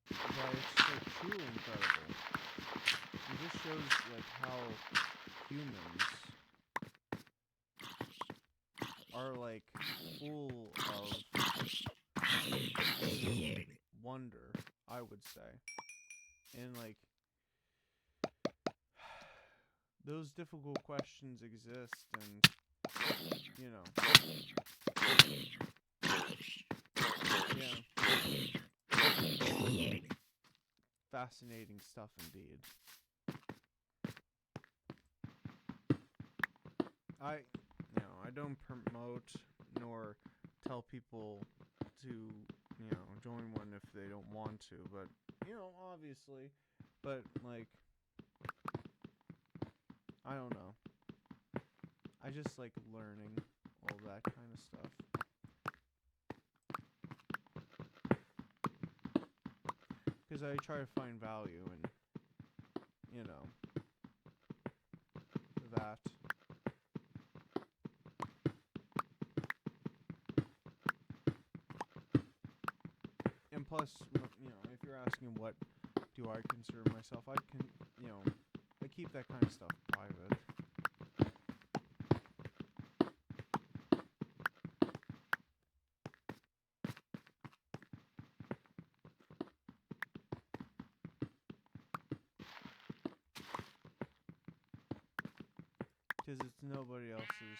that it's so truly incredible. It just shows like how humans are like full of wonder, I would say. And like those difficult questions exist, and you know, yeah, fascinating stuff indeed. I don't promote nor tell people to, you know, join one if they don't want to, but, you know, obviously, but, like, I don't know. I just like learning all that kind of stuff. Because I try to find value in, you know, that. And plus, you know, if you're asking what do I consider myself, I keep that kind of stuff private. Because it's nobody else's,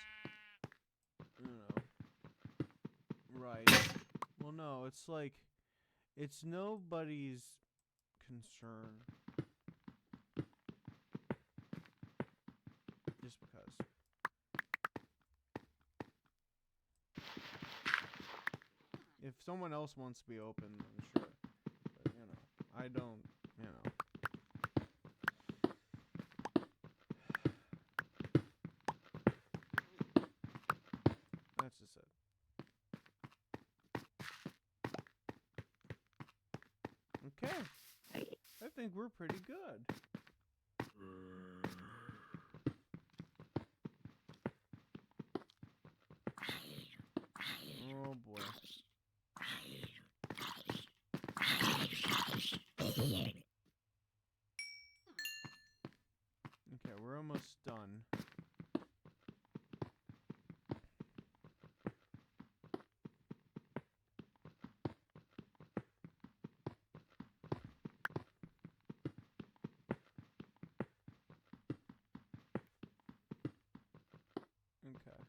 you know, right. Well, no, it's like, it's nobody's concern. Just because. someone else wants to be open, then sure. But, you know, I don't, you know. That's just it. Okay. I think we're pretty good. Oh boy. Okay, we're almost done. Okay.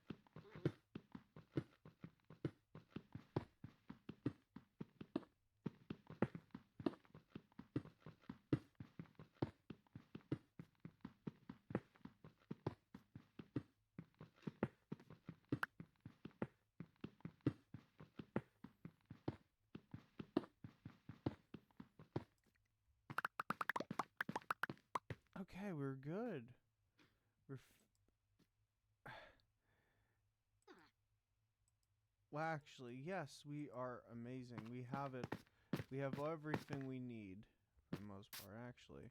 Okay, we're good. Well, actually, yes, we are amazing. We have it. We have everything we need, for the most part, actually.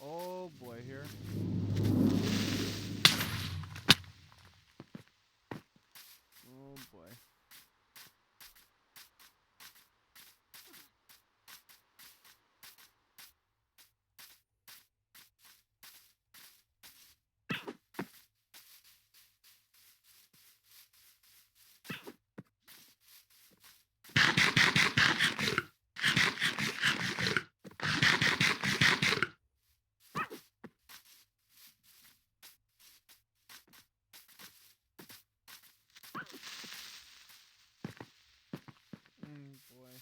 Oh boy, here. Oh boy. Boy.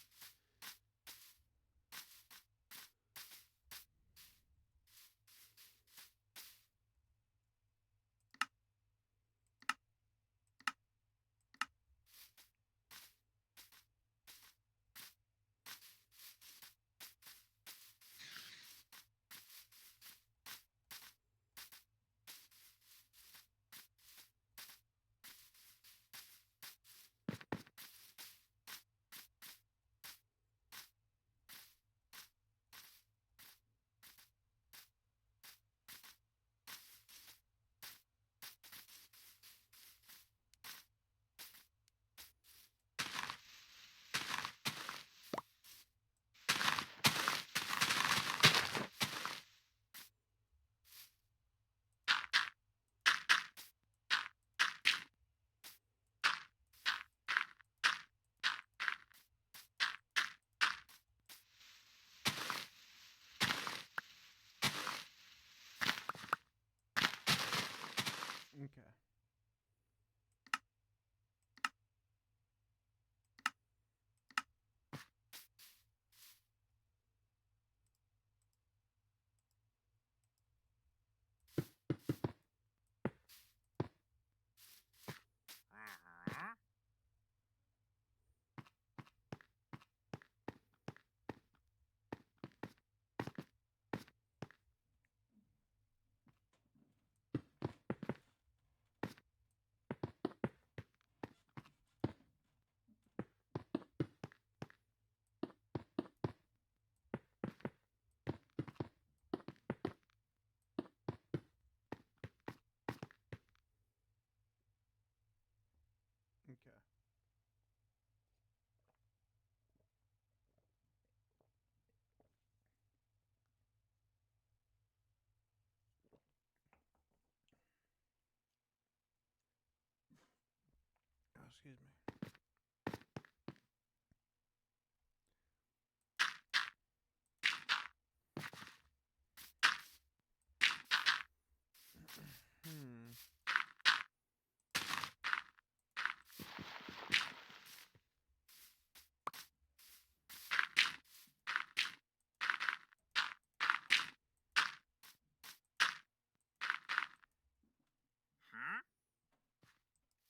Excuse me.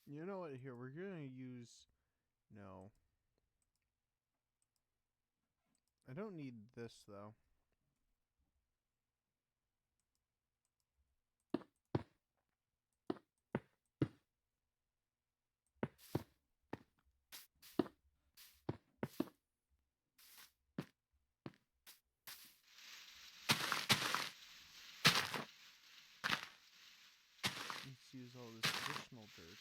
You know what? Here, we're gonna use... No. I don't need this, though. Let's use all this additional dirt.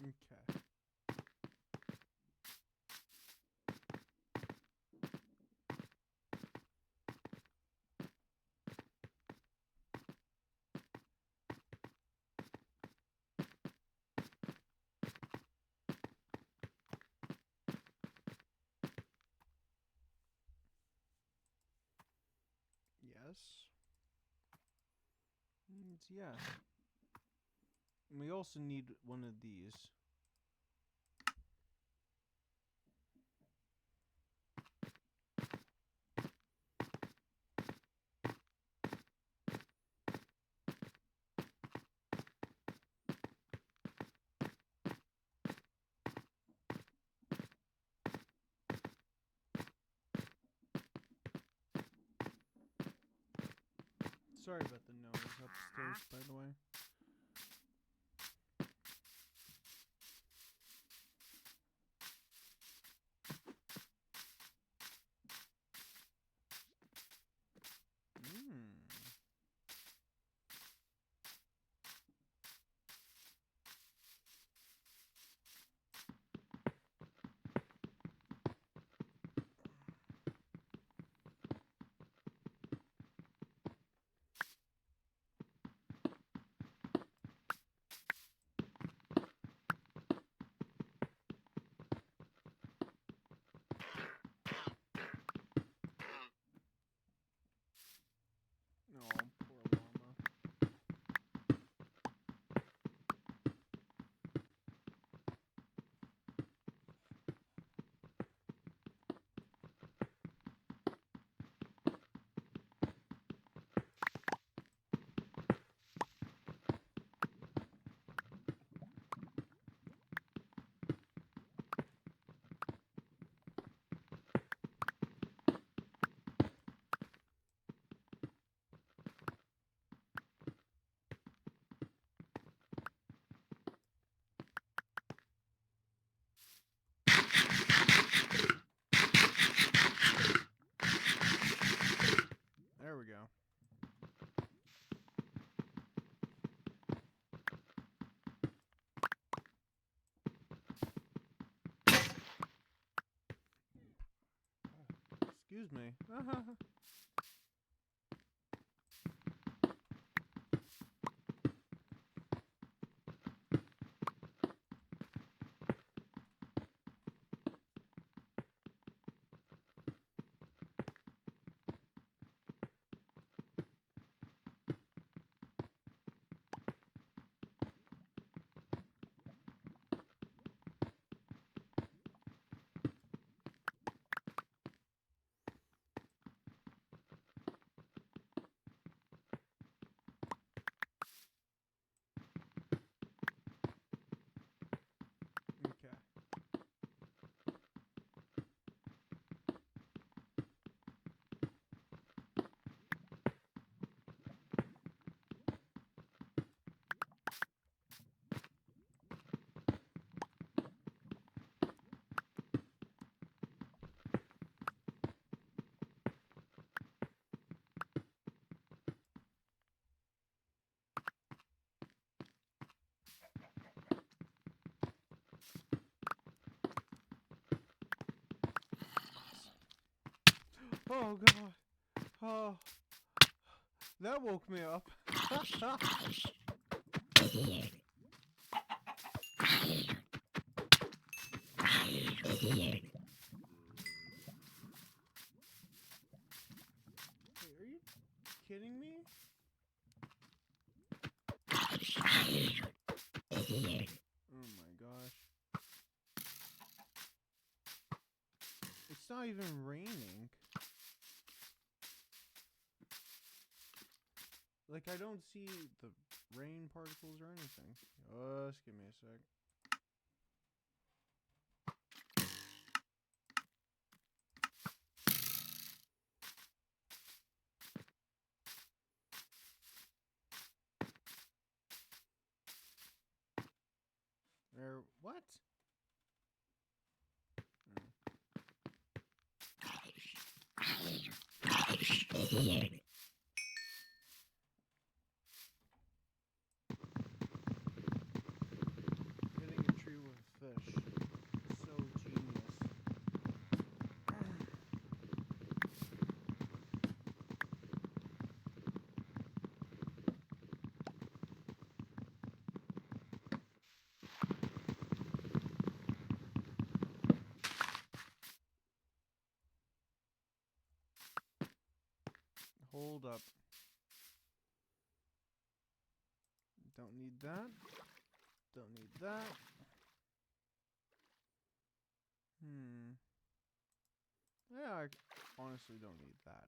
Okay. Yes. Yeah. And we also need one of these. Sorry about the noise upstairs, by the way. Oh, poor llama. There we go. Excuse me. Oh god. Oh, that woke me up. Wait, are you kidding me? Oh my gosh. It's not even raining. Like, I don't see the rain particles or anything. Just give me a sec. What? Hitting a tree with a fish. So genius. Hold up. Don't need that. Don't need that. Yeah, I honestly don't need that.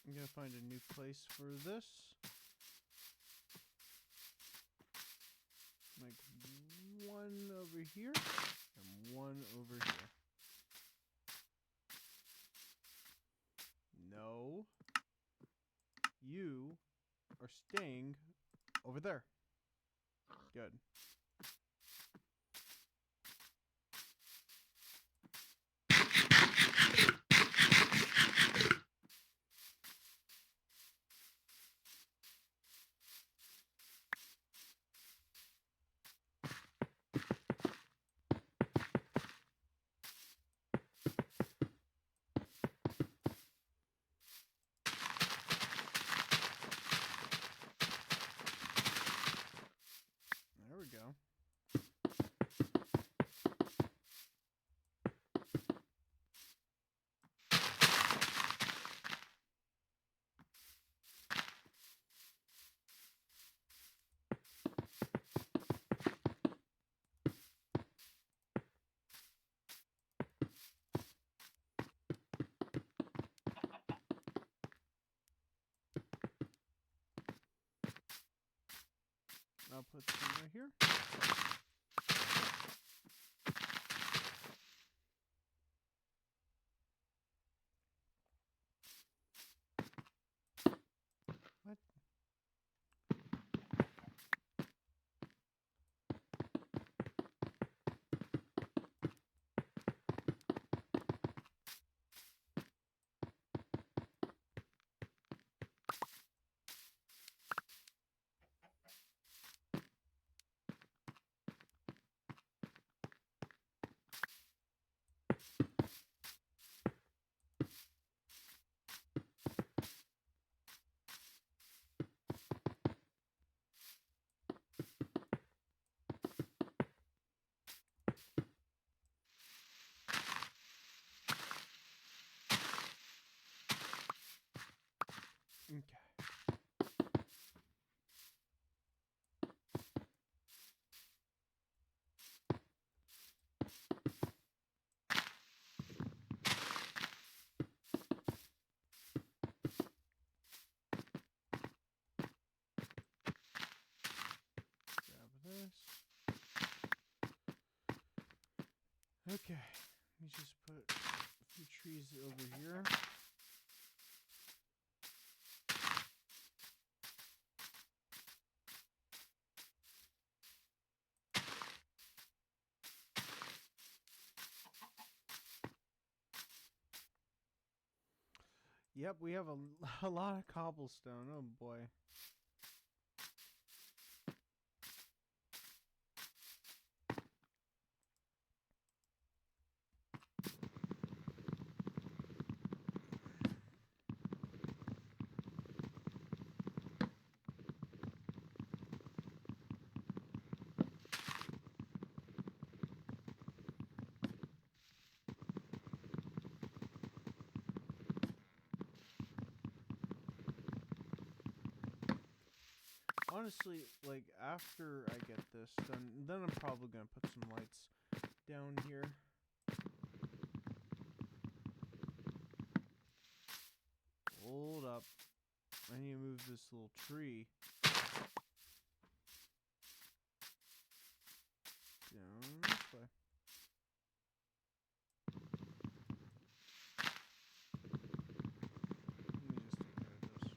I'm gonna find a new place for this. Like one over here and one over here. No. You are staying over there. Good. There we go. I'll put some right here. What? Okay, let me just put a few trees over here. Yep, we have a lot of cobblestone. Oh boy. Honestly, like, after I get this done, then I'm probably gonna put some lights down here. Hold up. I need to move this little tree down this way. Let me just take care of this.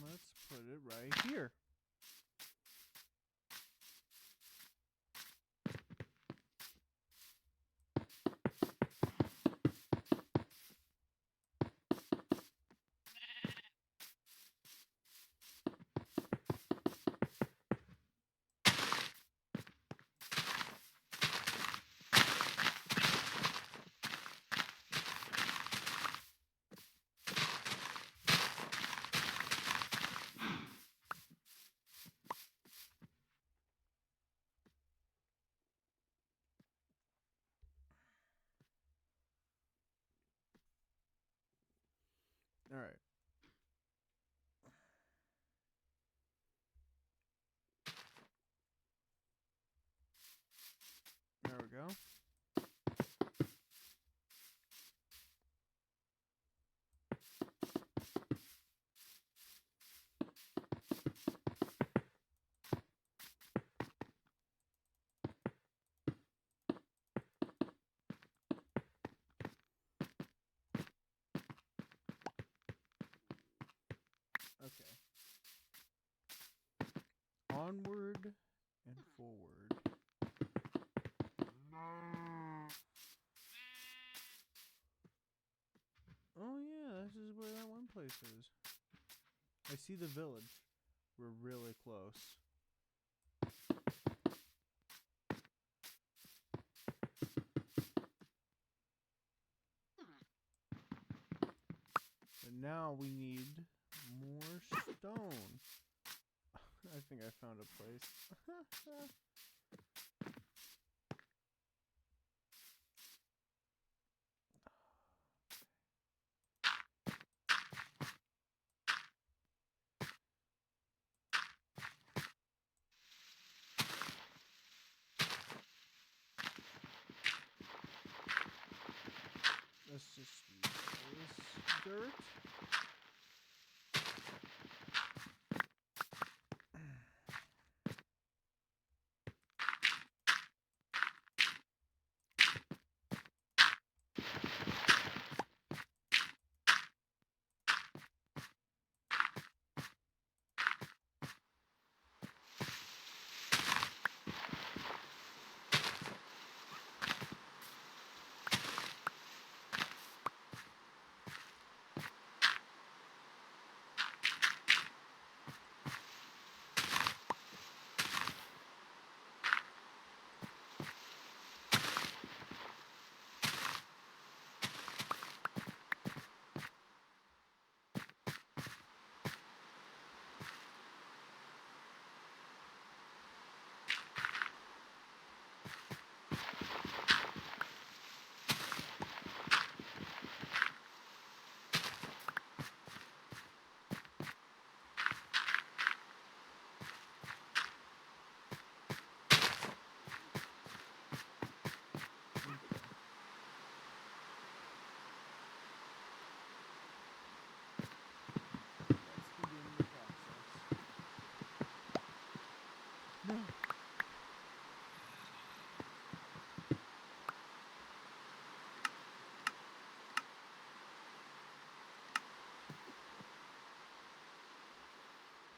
Let's put it right here. All right. There we go. Okay. Onward and forward. Oh yeah, this is where that one place is. I see the village. We're really close. And now we need more stone. I think I found a place. Let's just use this dirt.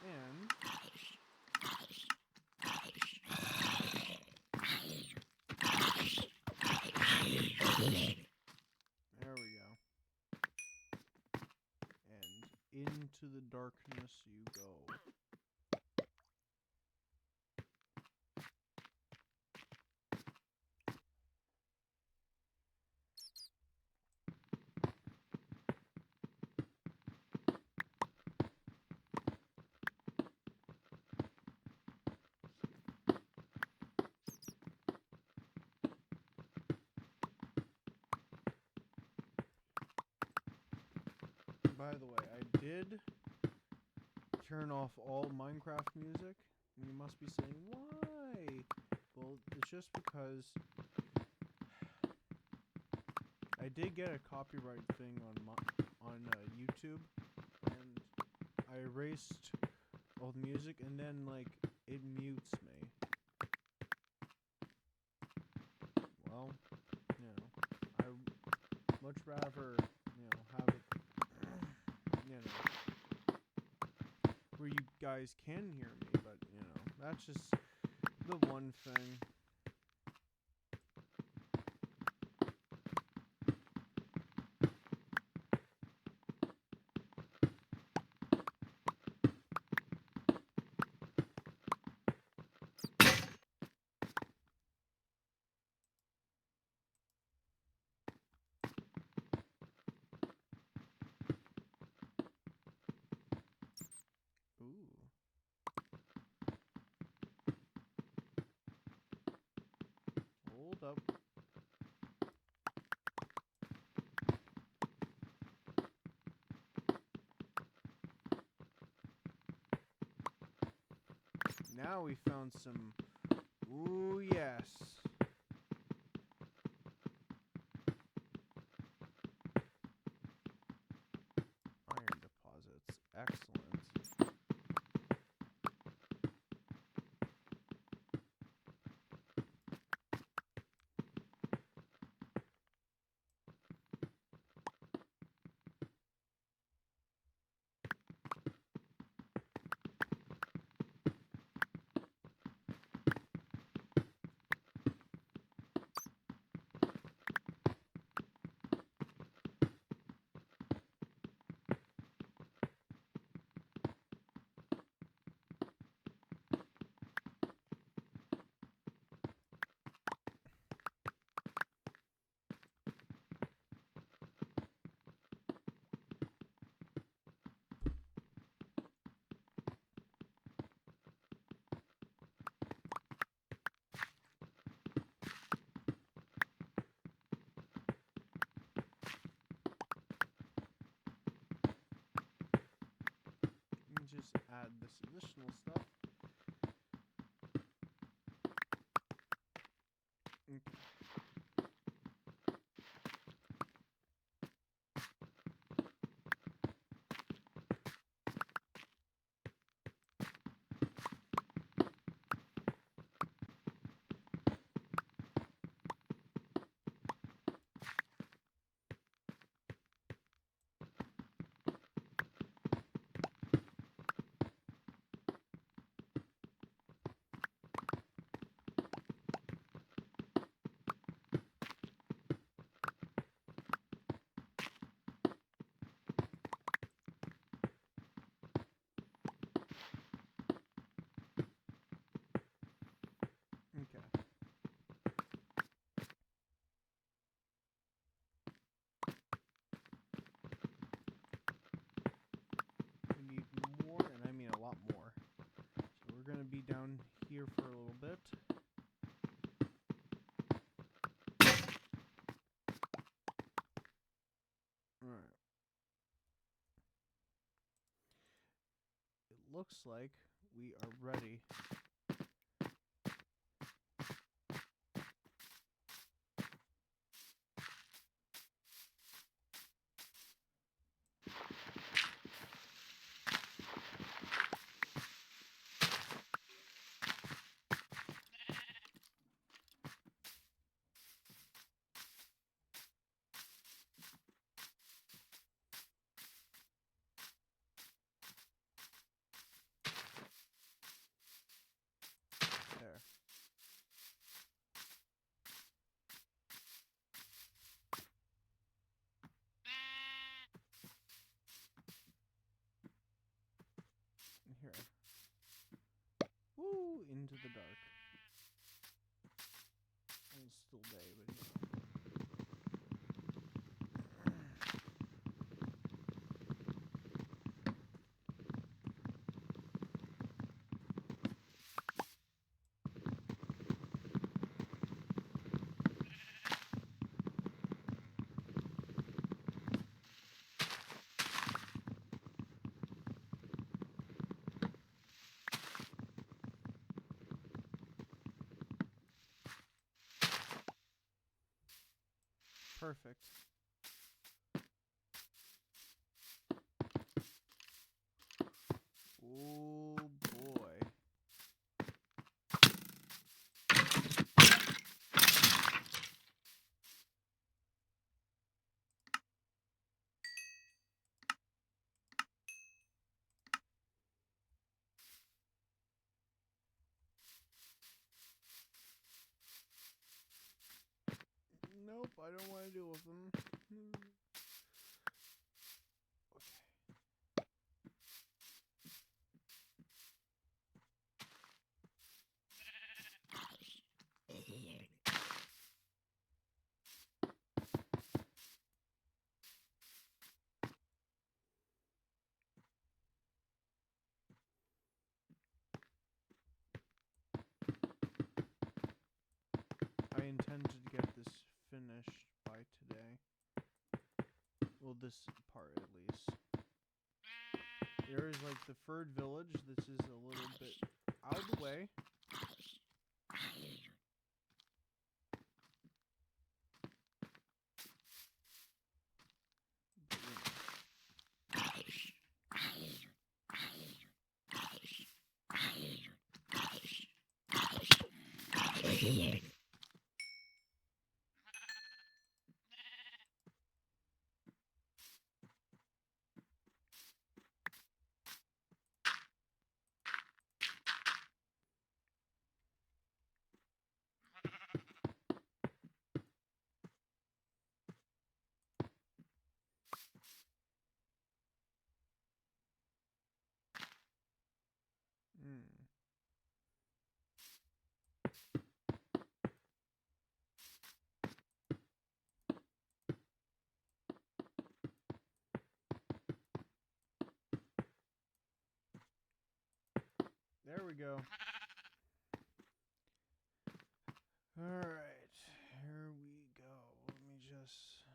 And there we go. And into the darkness you go. By the way, I did turn off all Minecraft music. And you must be saying, why? Well, it's just because I did get a copyright thing on YouTube, and I erased all the music, and then, like, it mutes me. Well, you know, I much rather, have it, where you guys can hear me, but, that's just the one thing. Ooh. Hold up. Now we found some. Ooh, yes. Iron deposits. Excellent. Just add this additional stuff. Okay. We need more, and I mean a lot more. So we're going to be down here for a little bit. Alright. It looks like we are ready. the dark. And it's still day, but perfect. Oh boy. Nope, I don't want to deal with them. I intend to get this finished by today. Well, this part at least. There is like the third village. This is a little bit out of the way. There we go. Alright, here we go. Let me just...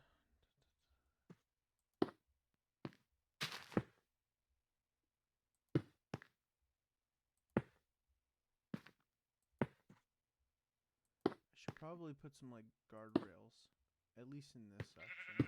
I should probably put some, like, guardrails. At least in this section.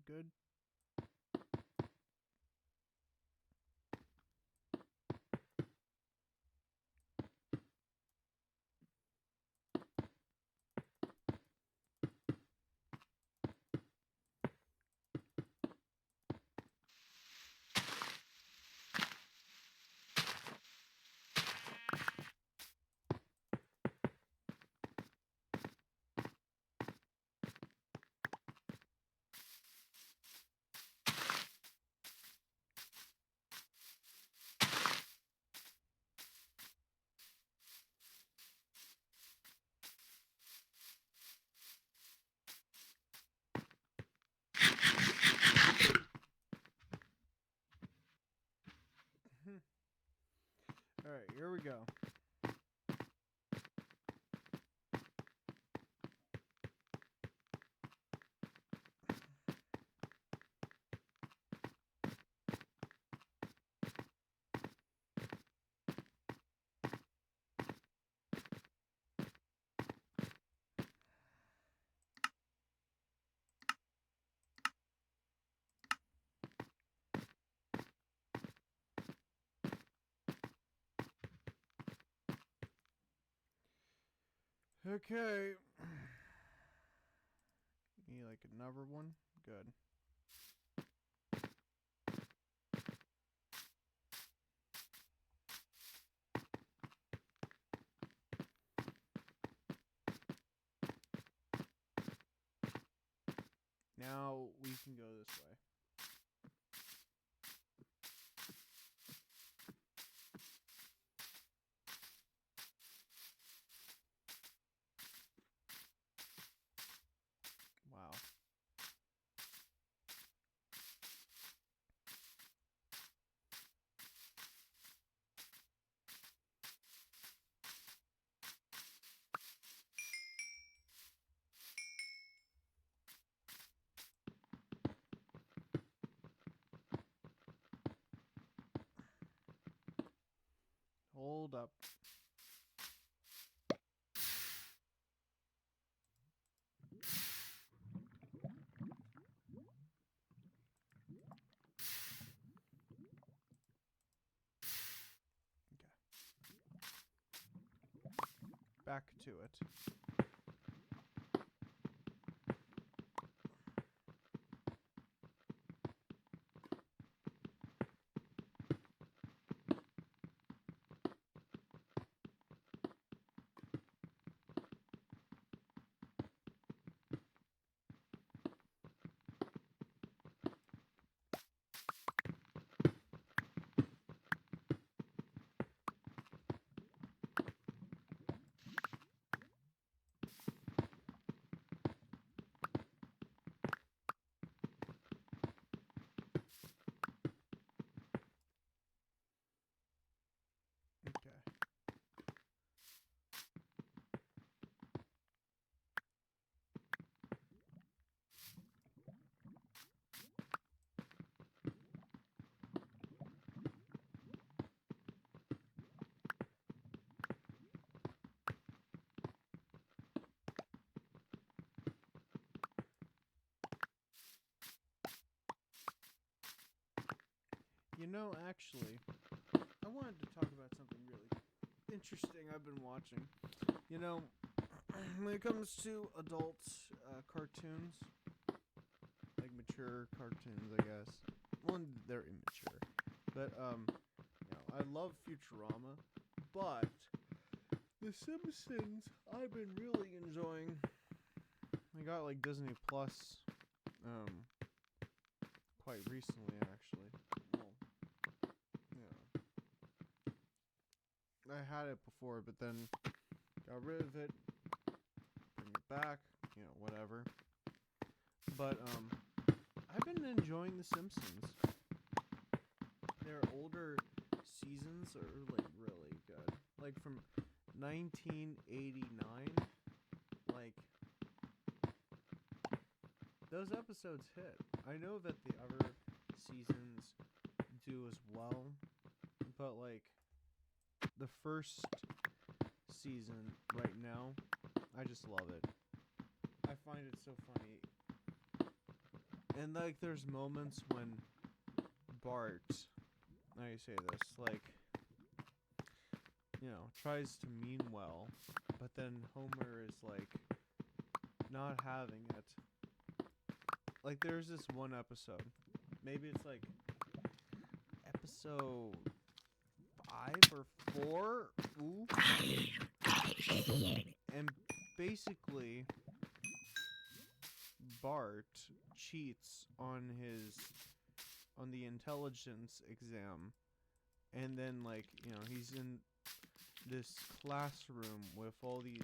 Good. Alright, here we go. Okay. Need like another one? Good. Now we can go this way. Wow. Hold up. Back to it. Okay. You know, actually, I wanted to talk about something really interesting I've been watching. You know, when it comes to adult cartoons, like mature cartoons, I guess. Well, they're immature. But, you know, I love Futurama, but The Simpsons, I've been really enjoying. I got, like, Disney Plus, quite recently, actually. Well, yeah. I had it before, but then got rid of it, bring it back, you know, whatever. But, I've been enjoying The Simpsons. Their older seasons are, like, really good. Like, from 1989, like, those episodes hit. I know that the other seasons do as well, but, like, the first season right now, I just love it. I find it so funny. And, like, there's moments when Bart, how do you say this, like, you know, tries to mean well, but then Homer is, like, not having it. Like, there's this one episode, maybe it's, like, episode 5 or 4, ooh, and basically, Bart cheats on the intelligence exam, and then, like, you know, he's in this classroom with all these,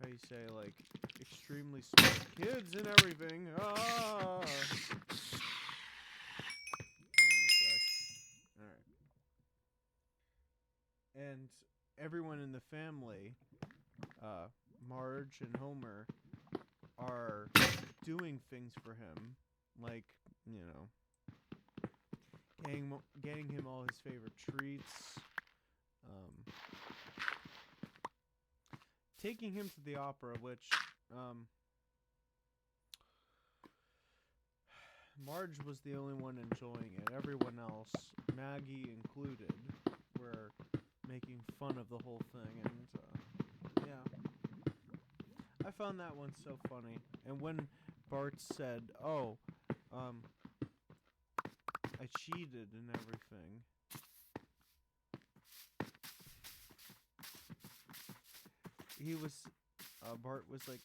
how you say, like, extremely smart kids and everything. Alright. And everyone in the family, Marge and Homer, are doing things for him, like, you know, getting him all his favorite treats, taking him to the opera, which, Marge was the only one enjoying it. Everyone else, Maggie included, were making fun of the whole thing, and, yeah. found that one so funny. And when Bart said, "Oh, I cheated and everything," he was, Bart was like,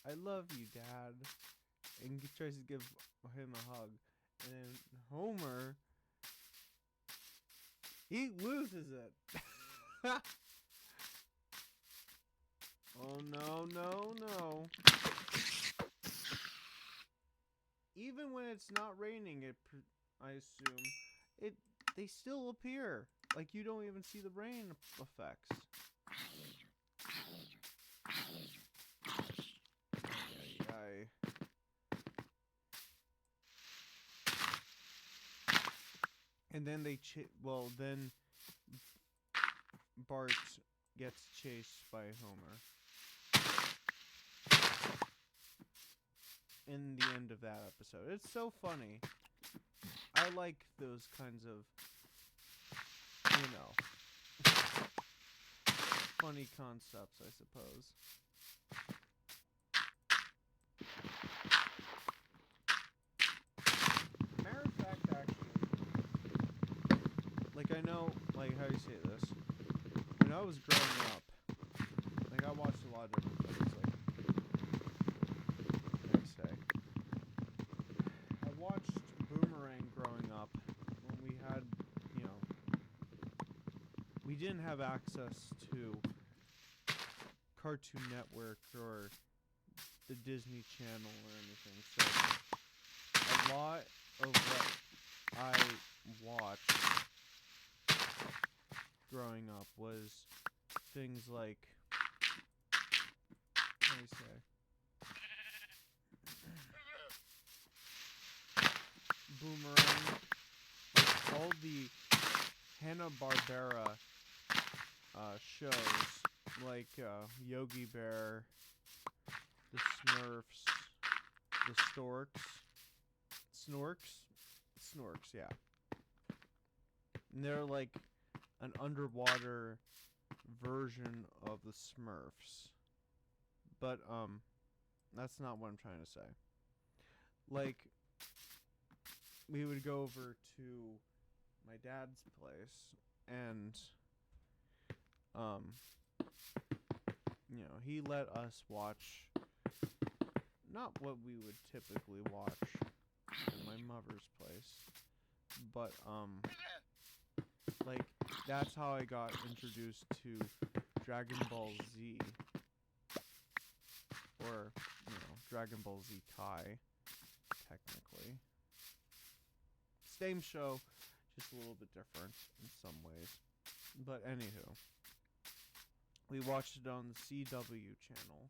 "I love you, Dad," and he tries to give him a hug, and then Homer, he loses it. Oh no, no, no. Even when it's not raining, I assume, they still appear. Like, you don't even see the rain effects. Aye. And then then Bart gets chased by Homer. In the end of that episode. It's so funny. I like those kinds of, funny concepts, I suppose. Matter of fact, actually, like, I know, like, how do you say this? When I was growing up, like, I watched a lot of different things, like, what do I say? I watched Boomerang growing up when we had, we didn't have access to Cartoon Network or the Disney Channel or anything, so a lot of what I watched growing up was things like, how do you say, Boomerang, like all the Hanna-Barbera shows, like Yogi Bear, the Smurfs, the Snorks, yeah. And they're like an underwater version of the Smurfs. But, that's not what I'm trying to say. Like, we would go over to my dad's place, and, he let us watch not what we would typically watch in my mother's place, but, like, that's how I got introduced to Dragon Ball Z, or, Dragon Ball Z Kai, technically. Same show, just a little bit different in some ways. But anywho, we watched it on the CW channel.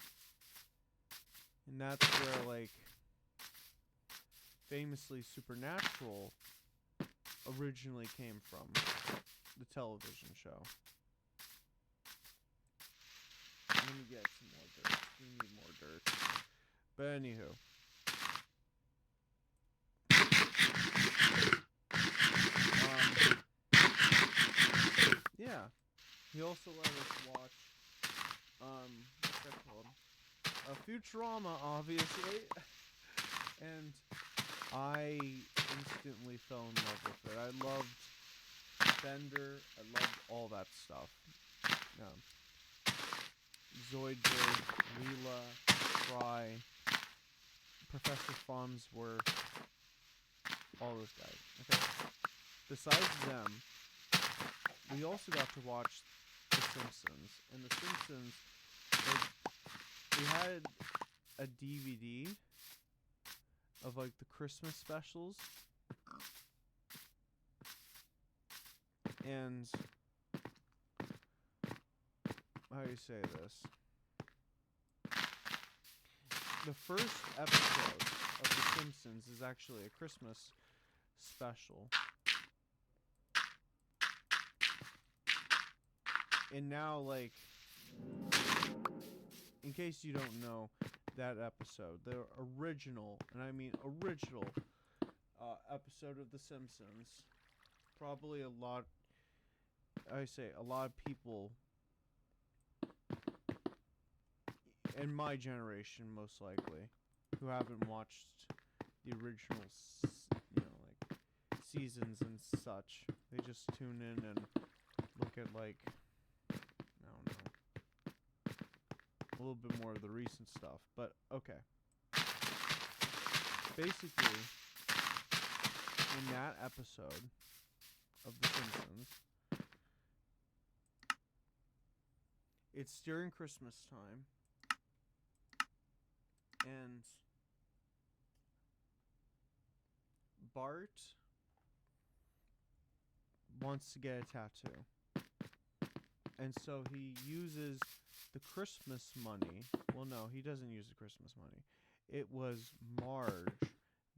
And that's where, like, famously Supernatural originally came from. The television show. Let me get some more dirt. We need more dirt. But anywho. Yeah. He also let us watch, what's that called? Futurama, obviously. And I instantly fell in love with it. I loved Bender. I loved all that stuff. Zoidberg, Leela, Fry, Professor Farnsworth, all those guys. Okay. Besides them, we also got to watch The Simpsons. And The Simpsons, like, we had a DVD of, like, the Christmas specials. And how do you say this? The first episode of The Simpsons is actually a Christmas special. And now, like, in case you don't know that episode, the original, and I mean original, episode of The Simpsons, probably a lot of people, and my generation most likely, who haven't watched the original, like seasons and such. They just tune in and look at like, I don't know, a little bit more of the recent stuff. But okay. Basically, in that episode of The Simpsons, it's during Christmas time, and Bart wants to get a tattoo. And so he uses the Christmas money. Well, no, he doesn't use the Christmas money. It was Marge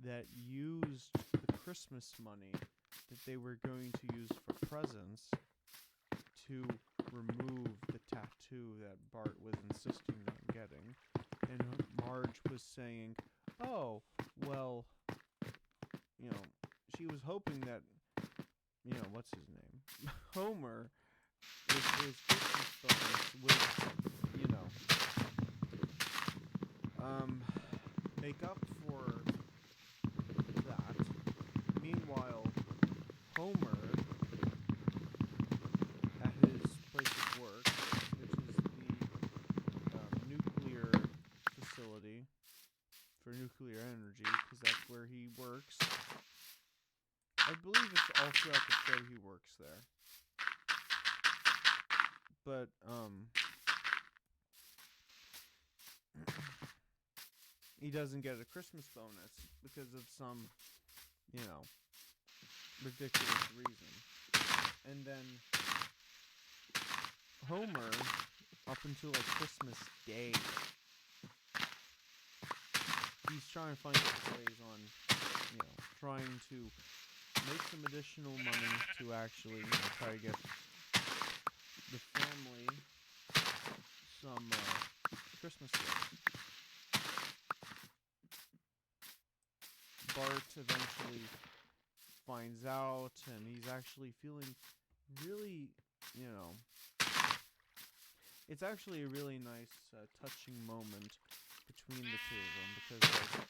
that used the Christmas money that they were going to use for presents to remove the tattoo that Bart was insisting on getting. And Marge was saying, oh, well, she was hoping that, what's his name? Homer, with his Christmas bonus, would, make up for that. Meanwhile, Homer, at his place of work, which is the nuclear facility for nuclear energy, because that's where he works. I believe it's all throughout the show he works there. But, he doesn't get a Christmas bonus because of some, ridiculous reason. And then Homer, up until like Christmas Day, he's trying to find ways on, trying to make some additional money to actually, try to get the family some Christmas gifts. Bart eventually finds out, and he's actually feeling really, it's actually a really nice, touching moment between the two of them, because, like,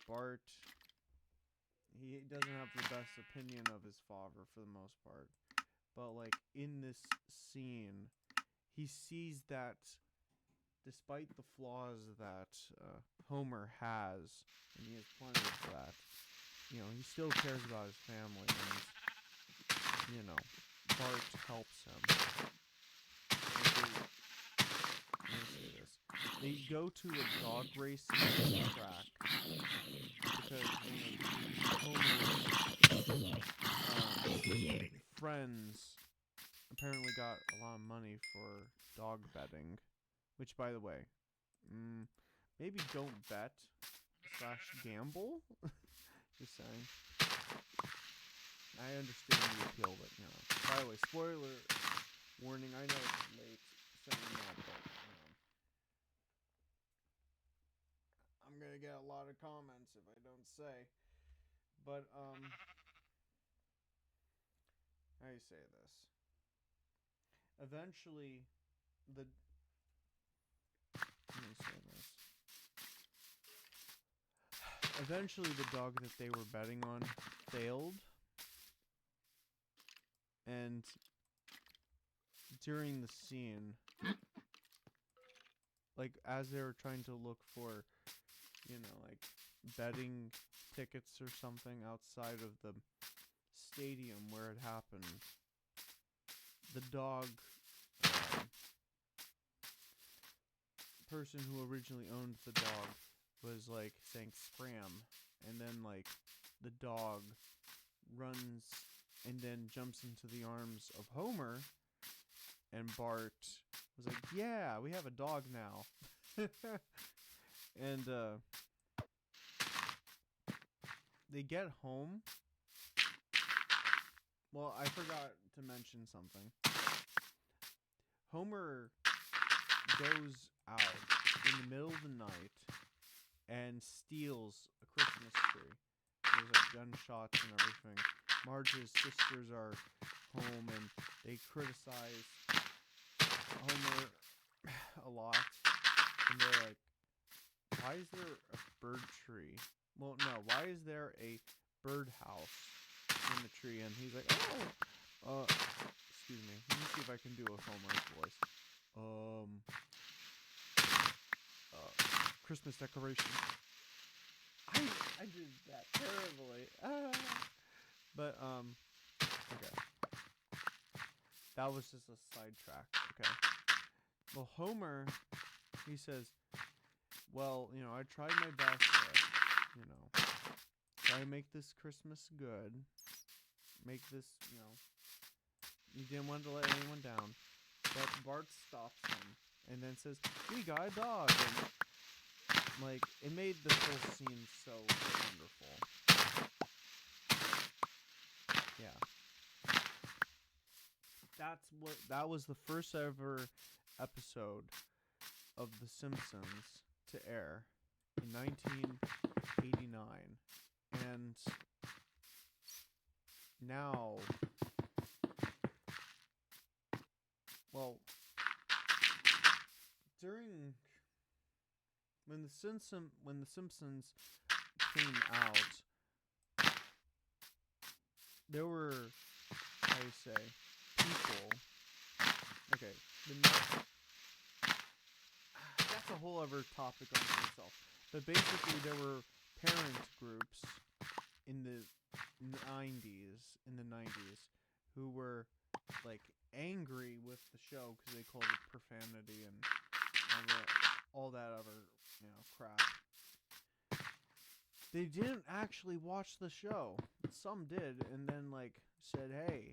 Bart, he doesn't have the best opinion of his father for the most part, but, like, in this scene, he sees that despite the flaws that Homer has, and he has plenty of that, he still cares about his family, and, Bart helps him. They go to a dog racing track, because Homer's friends apparently got a lot of money for dog betting. Which, by the way, maybe don't bet / gamble. Just saying. I understand the appeal, but, By the way, spoiler warning, I know it's late saying that, but, I'm gonna get a lot of comments if I don't say. But, how do you say this? Eventually, let me say this. Eventually, the dog that they were betting on failed. And during the scene, like, as they were trying to look for, like, betting tickets or something outside of the stadium where it happened, the dog, person who originally owned the dog was, like, saying scram, and then, like, the dog runs and then jumps into the arms of Homer, and Bart was like, yeah, we have a dog now. And they get home. Well, I forgot to mention something. Homer goes out in the middle of the night and steals a Christmas tree. There's like gunshots and everything. Marge's sisters are home and they criticize Homer a lot And they're like, why is there a bird tree? Well, no, why is there a birdhouse in the tree? And he's like, excuse me. Let me see if I can do a Homer's voice. Christmas decoration. I did that terribly. But, okay. That was just a sidetrack. Okay. Well, Homer, he says, well, I tried my best to, try to make this Christmas good. Make this, you didn't want to let anyone down. But Bart stops him and then says, we got a dog. And, it made the whole scene so wonderful. Yeah. That was the first ever episode of The Simpsons to air in 1989. And now, well, when the Simpsons came out, there were, how do you say, people. Okay, that's a whole other topic on itself. But basically, there were parent groups in the 90s, who were angry with the show because they called it profanity and all that other crap. They didn't actually watch the show. Some did, and then said, "Hey,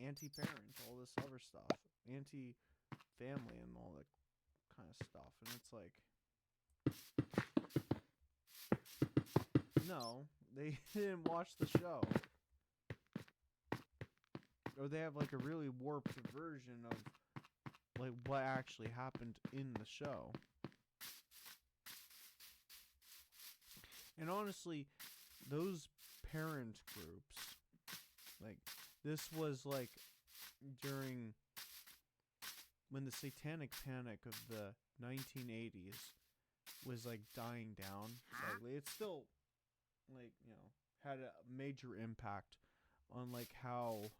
anti-parent, all this other stuff, anti-family, and all that kind of stuff." And it's no, they didn't watch the show. Or they have a really warped version of what actually happened in the show. And honestly, those parent groups, this was during when the satanic panic of the 1980s was dying down slightly. It still had a major impact on how,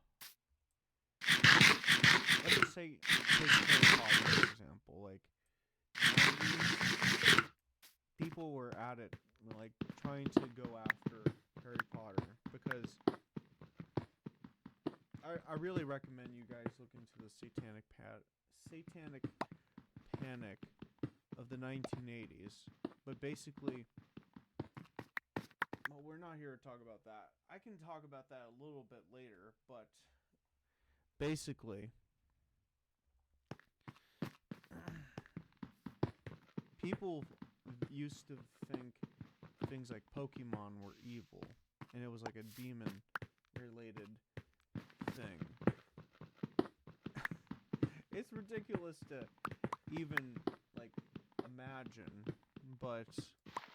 let's just say, take Harry Potter, for example. People were at it, trying to go after Harry Potter, because I really recommend you guys look into the satanic panic of the 1980s. But basically, well, we're not here to talk about that. I can talk about that a little bit later, but basically, people used to think things like Pokemon were evil, and it was a demon-related thing. It's ridiculous to even imagine, but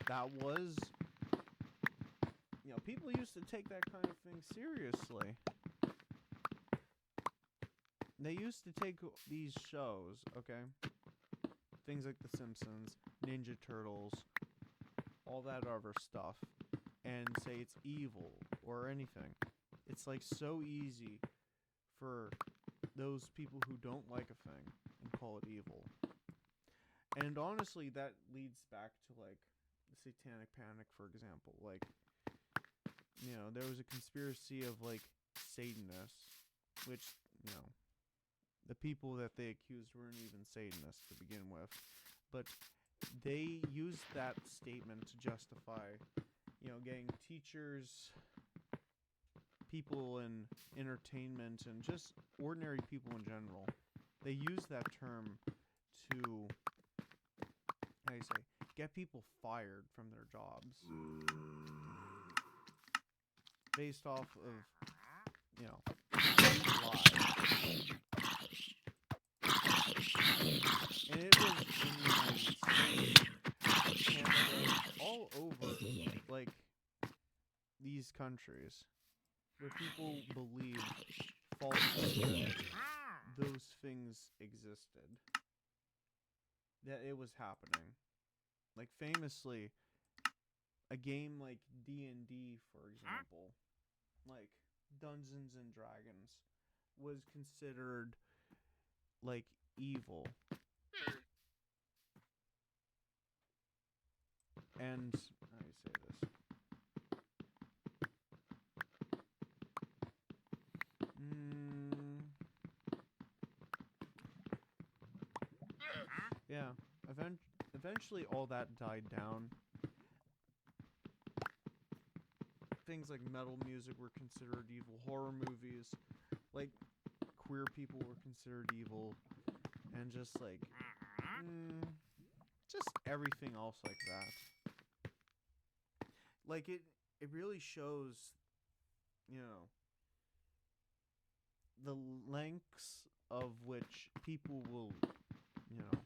that was, people used to take that kind of thing seriously. They used to take these shows, okay, things like The Simpsons, Ninja Turtles, all that other stuff, and say it's evil or anything. It's so easy for those people who don't like a thing and call it evil. And honestly, that leads back to the satanic panic, for example. There was a conspiracy of Satanists, which, the people that they accused weren't even Satanists to begin with. But they used that statement to justify, getting teachers, people in entertainment, and just ordinary people in general. They use that term to, how do you say, get people fired from their jobs. Based off of, lies. And it was in the United States, Canada, all over, these countries, where people believe falsely that those things existed. that it was happening. Like, famously, a game like D&D, for example, like Dungeons and Dragons, was considered like evil. And how do you say this? Yeah. Eventually, all that died down. Things like metal music were considered evil. Horror movies, like queer people, were considered evil, and just like, just everything else like that. Like it really shows, you know, the lengths of which people will, you know,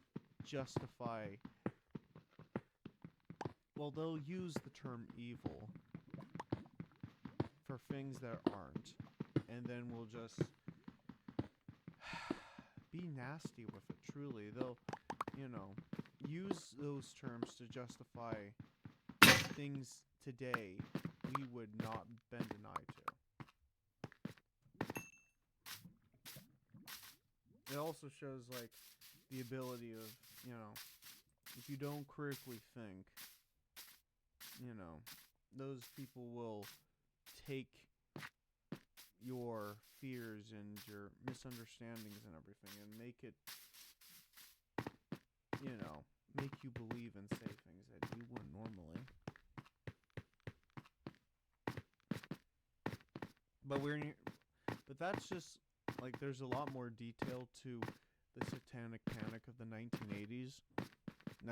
justify. Well, they'll use the term evil for things that aren't, and then we'll just be nasty with it. Truly, they'll, you know, use those terms to justify things today we would not bend an eye to. It also shows, like, the ability of, you know, if you don't critically think, you know, those people will take your fears and your misunderstandings and everything and make it, you know, make you believe and say things that you wouldn't normally. But that's just, like, there's a lot more detail to the Satanic Panic of the 1980s. And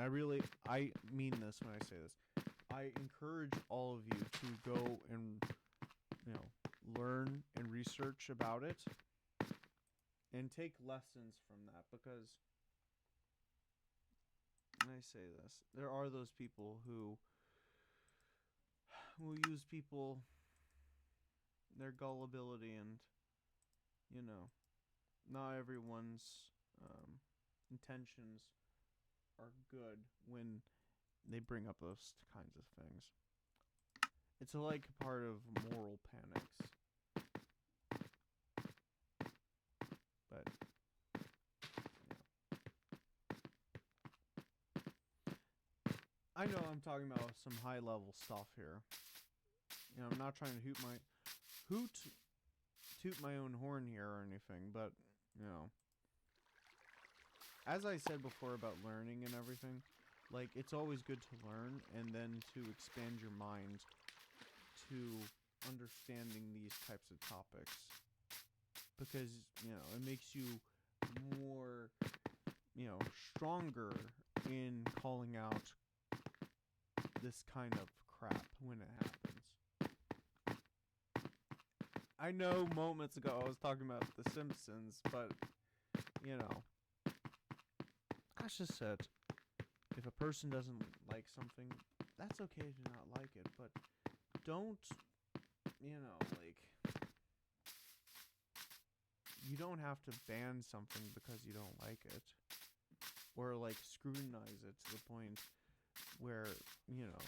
I mean this when I say this. I encourage all of you to go and, you know, learn and research about it and take lessons from that, because when I say this, there are those people who use people, their gullibility, and, you know, not everyone's intentions are good when they bring up those kinds of things. It's like part of moral panics. But, yeah. I know I'm talking about some high level stuff here. You know, I'm not trying to toot my own horn here or anything, but, you know, as I said before about learning and everything, like, it's always good to learn and then to expand your mind to understanding these types of topics, because, you know, it makes you more, you know, stronger in calling out this kind of crap when it happens. I know moments ago I was talking about The Simpsons, but, you know, as just said, if a person doesn't like something, that's okay to not like it, but don't, you know, like, you don't have to ban something because you don't like it, or, like, scrutinize it to the point where, you know,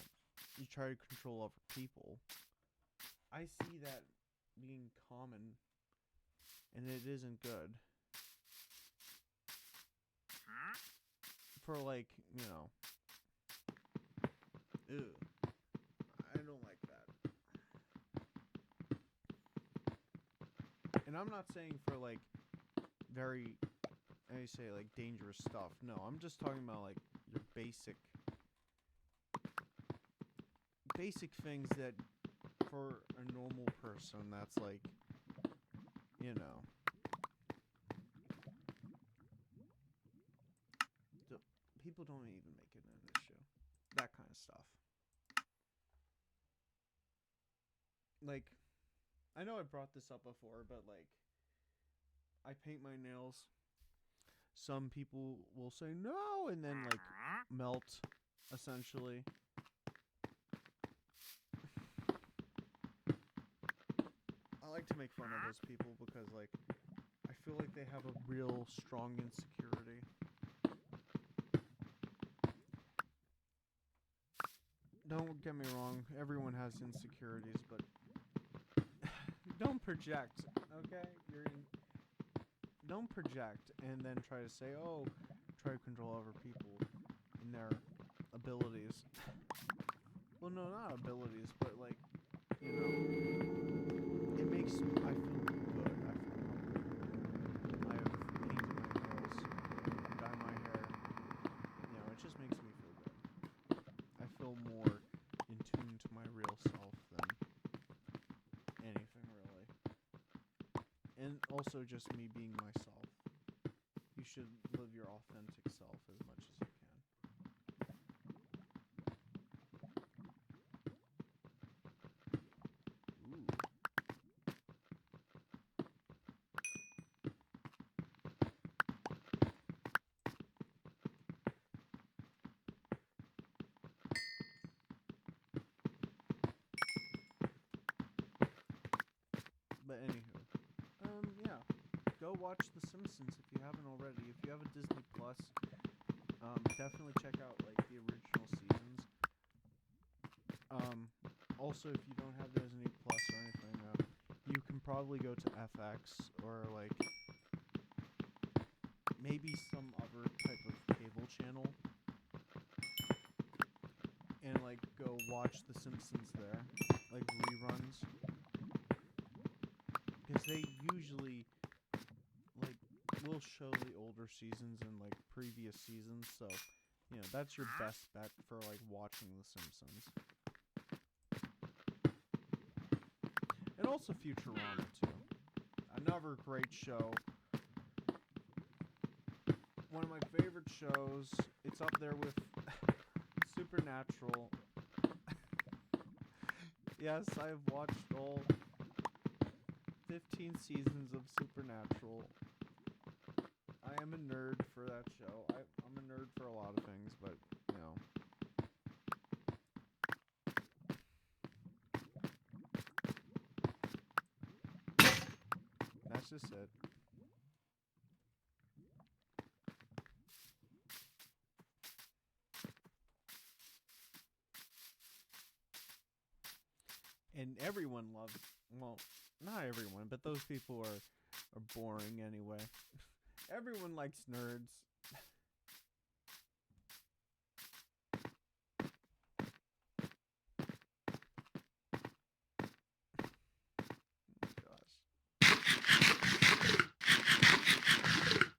you try to control other people. I see that being common, and it isn't good. For, like, you know, ew, I don't like that. And I'm not saying for, like, very, I say, like, dangerous stuff. No, I'm just talking about, like, your basic things that for a normal person, that's, like, you know, people don't even make it an issue. That kind of stuff. Like, I know I brought this up before, but, like, I paint my nails. Some people will say no, and then, like, melt, essentially. I like to make fun of those people because, like, I feel like they have a real strong insecurity. don't get me wrong, everyone has insecurities, but don't project, okay? Don't project and then try to say, oh, try to control other people in their abilities. Well, no, not abilities, but like, you know, it makes I feel good. I feel comfortable. I have painted my nails, dyed my hair. You know, it just makes me feel good. I feel more in tune to my real self than anything really. And also just me being myself. You should live your authentic self as much as you can. Ooh. But anywho, yeah, go watch The Simpsons if you haven't already. If you have a Disney Plus, definitely check out like the original seasons. Also, if you don't have Disney Plus or anything, you can probably go to FX or like maybe some other type of cable channel and like go watch The Simpsons there, like reruns. Because they usually, like, will show the older seasons and, like, previous seasons, so, you know, that's your best bet for, like, watching The Simpsons. And also Futurama, too. Another great show. One of my favorite shows. It's up there with Supernatural. Yes, I've watched all 15 seasons of Supernatural. I am a nerd for that show. I'm a nerd for a lot of things, but, you know. That's just it. And everyone loves, well, not everyone, but those people are boring anyway. Everyone likes nerds.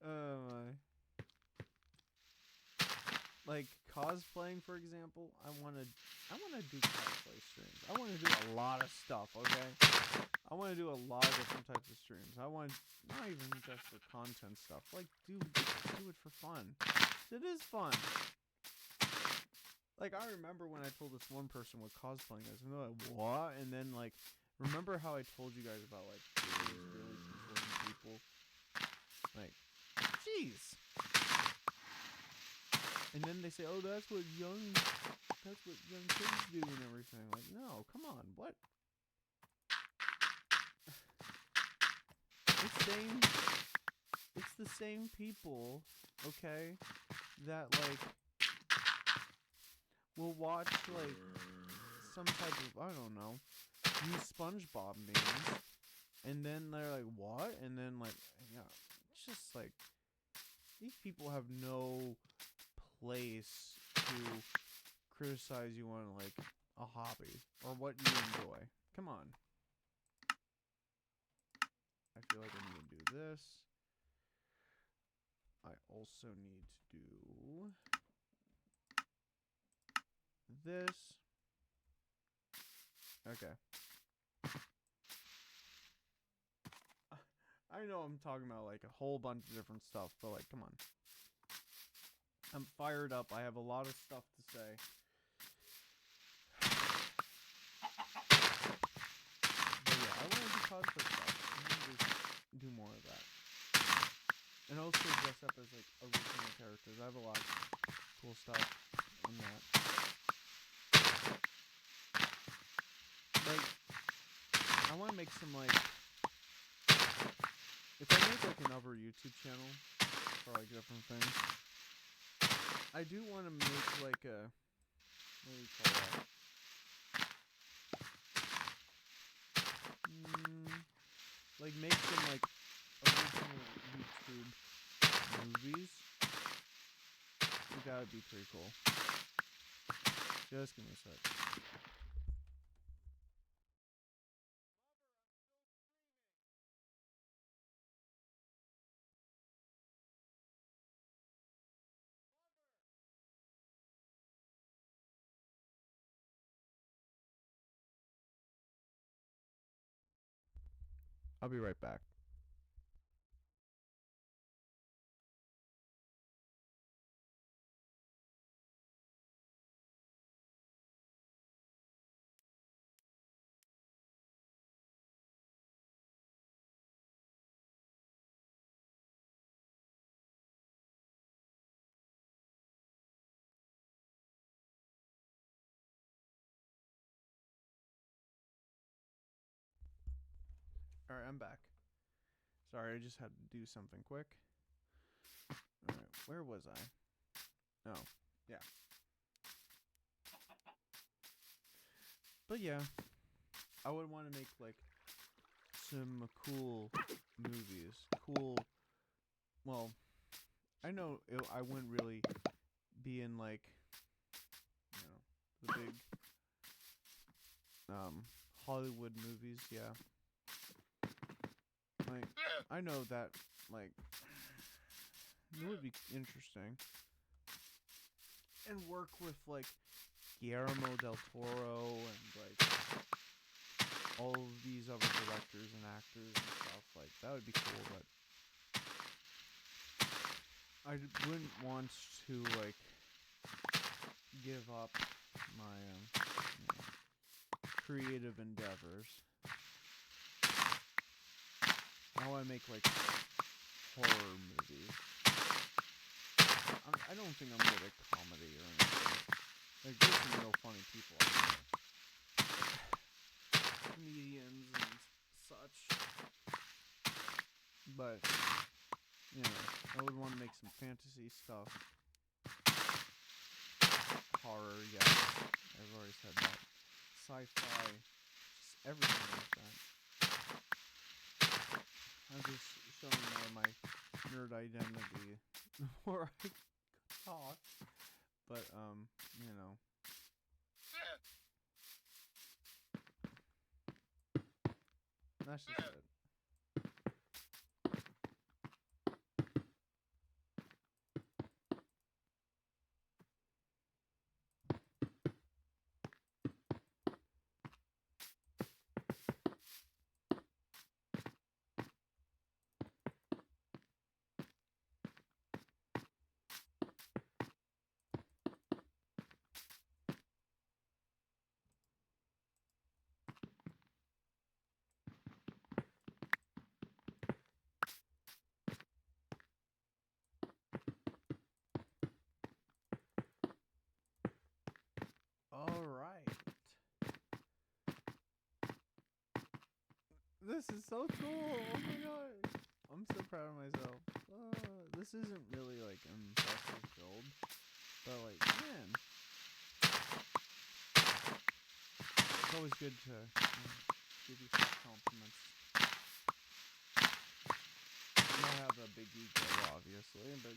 Oh my. Like cosplaying, for example, I wanna do cosplay streams. I wanna do a lot of stuff, okay? I wanna do a lot of different types of streams. I want not even just for content stuff. Like do it for fun. It is fun. Like I remember when I told this one person what cosplaying is, and they're like, what? And then like remember how I told you guys about like really controlling people? Like, jeez. And then they say, "Oh, that's what young kids do and everything." Like, no, come on, what? It's the same people, okay, that like will watch like some type of I don't know, use SpongeBob memes, and then they're like, "What?" And then like, yeah, it's just like these people have no place to criticize you on like a hobby or what you enjoy. Come on. I feel like I need to do this. I also need to do this. Okay. I know I'm talking about like a whole bunch of different stuff, but like, come on. I'm fired up. I have a lot of stuff to say. But yeah, I want to do cosplay stuff. I want to do more of that. And also dress up as like original characters. I have a lot of cool stuff on that. Like, I want to make some like, if I make like another YouTube channel for like different things, I do want to make like a, what do you call that? Mm, like make some like original YouTube movies. I think that would be pretty cool. Just give me a sec. I'll be right back. Alright, I'm back. Sorry, I just had to do something quick. Alright, where was I? Oh, yeah. But yeah, I would want to make like some cool movies. Cool. Well, I know I wouldn't really be in like, the big Hollywood movies. Yeah, like I know that like it would be interesting, and work with like Guillermo del Toro and like all of these other directors and actors and stuff. Like that would be cool, but I wouldn't want to like give up my creative endeavors. I want to make like horror movies. I don't think I'm good at comedy or anything. Like there's some real funny people out there, comedians and such. But I would want to make some fantasy stuff. Horror, yeah. I've already said that. Sci-fi, just everything like that. I'm just showing more of my nerd identity before I talk. But that's just it. Alright. This is so cool. Oh my god. I'm so proud of myself. This isn't really like an impressive build. But like, man. It's always good to give you some compliments. I have a big ego, obviously, but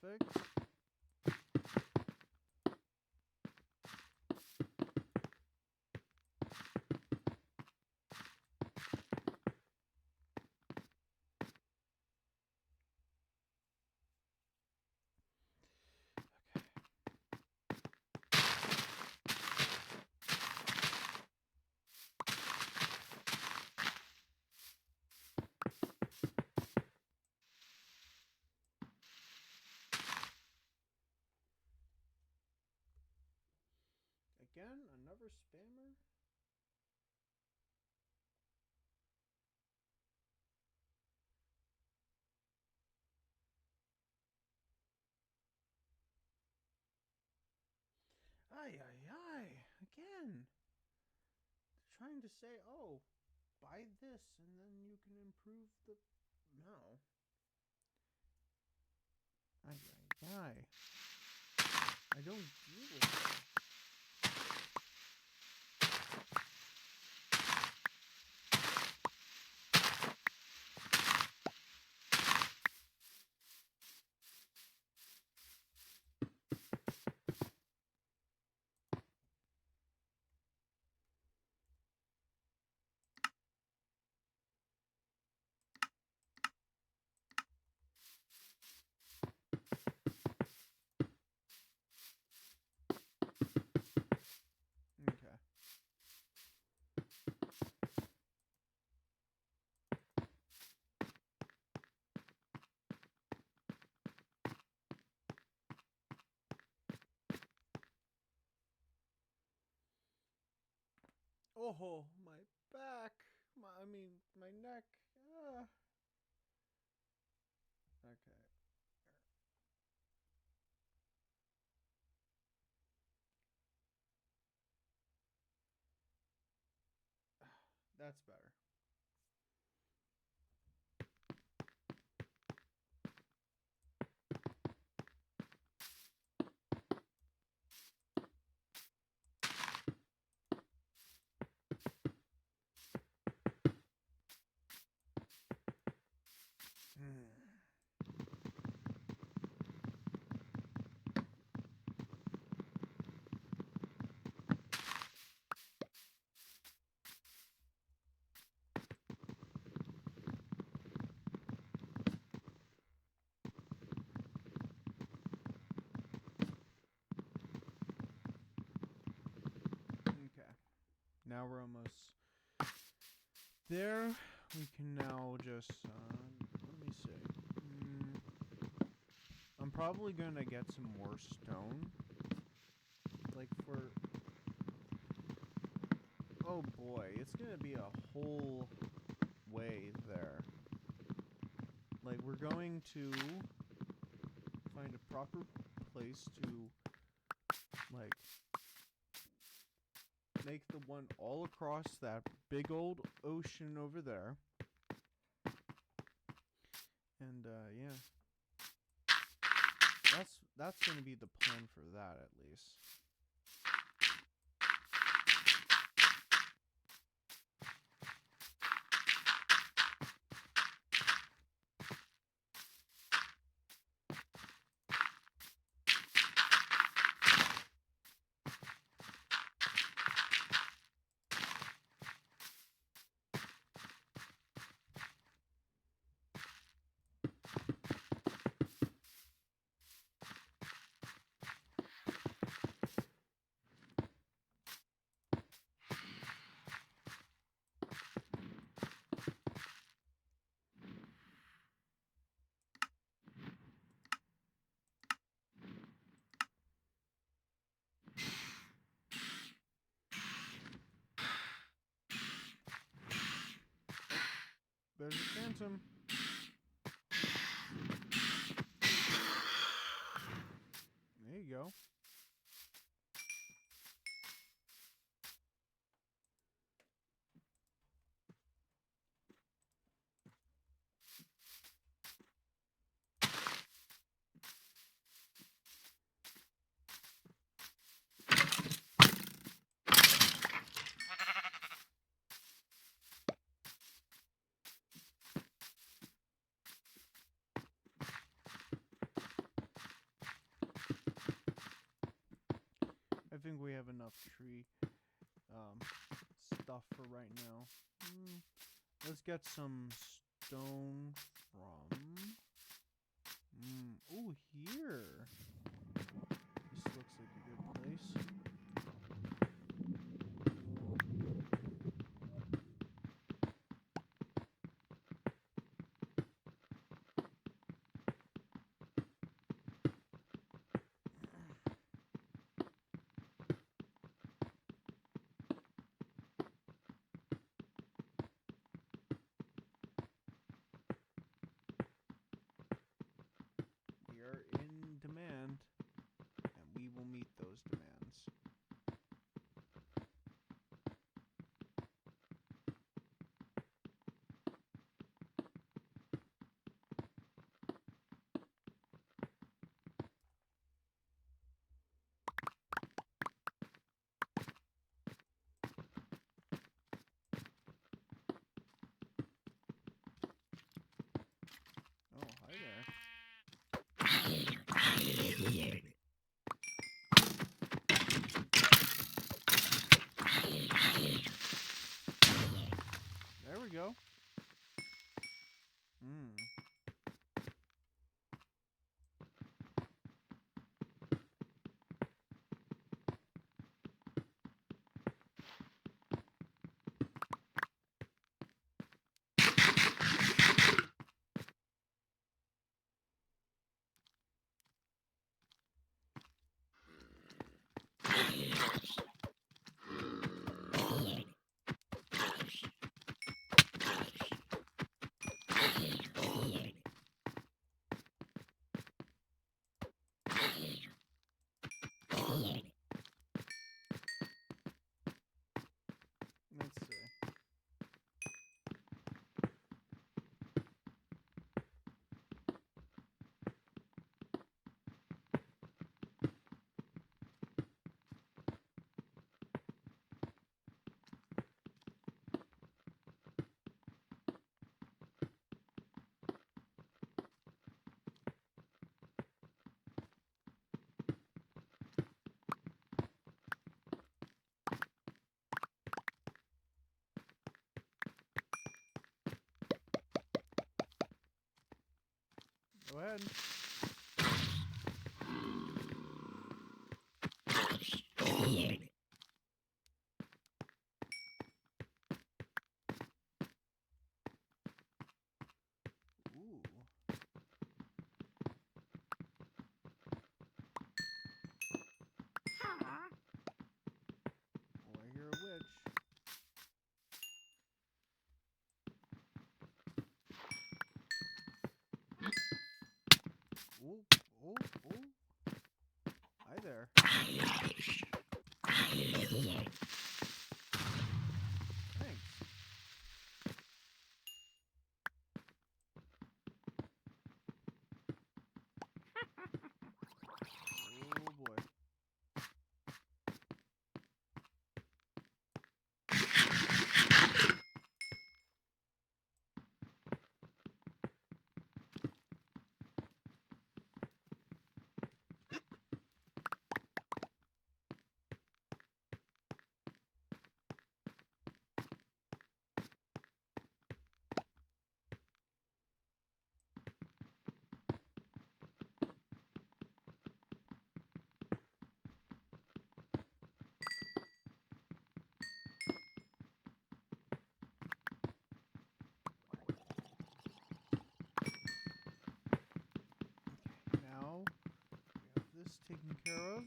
Perfect. Again, another spammer? Ay, ay, ay. Again. Trying to say, oh, buy this and then you can improve the... No. Ay, ay, ay. I don't deal with it. Okay. Oh, my back. My neck. Ah. Okay. That's better. Okay. Now we're almost there. We can now just, let me see. I'm probably gonna get some more stone. Like for... Oh boy, it's gonna be a whole way there. Like, we're going to find a proper place to, like, make the one all across that big old ocean over there. And, yeah. That's gonna be the plan for that, at least. There's a phantom. There you go. have enough tree stuff for right now. Let's get some stone from... Ooh, here. This looks like a good place. We are in demand, and we will meet those demands. Oh, hi there. There we go. Let's see. Go ahead. Ooh. Oh, I hear a witch. Ooh, ooh, ooh. Hi there. Thanks. Oh boy. Now we have this taken care of.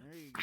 There you go.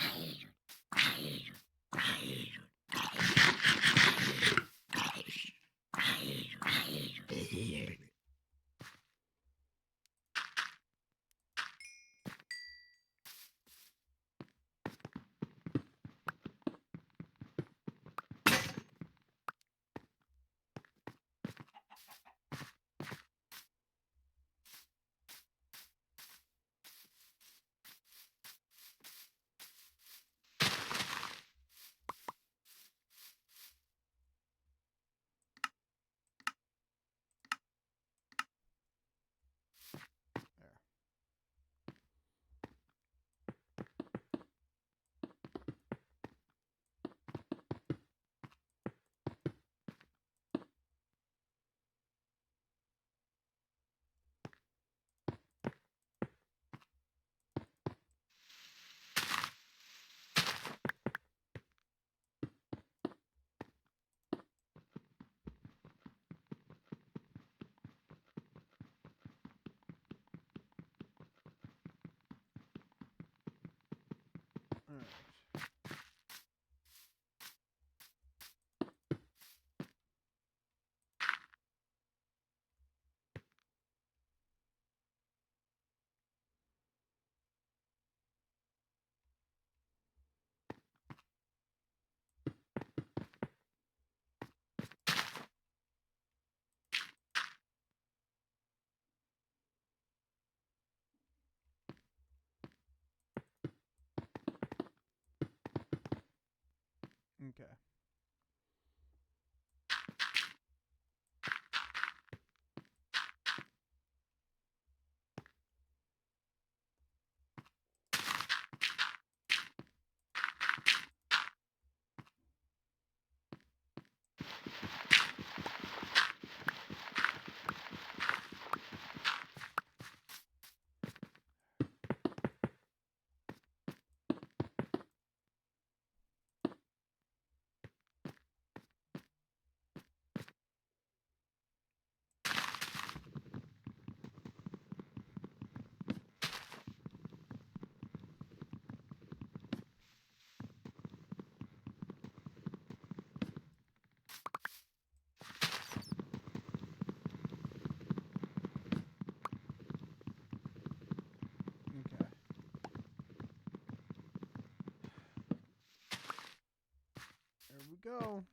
go.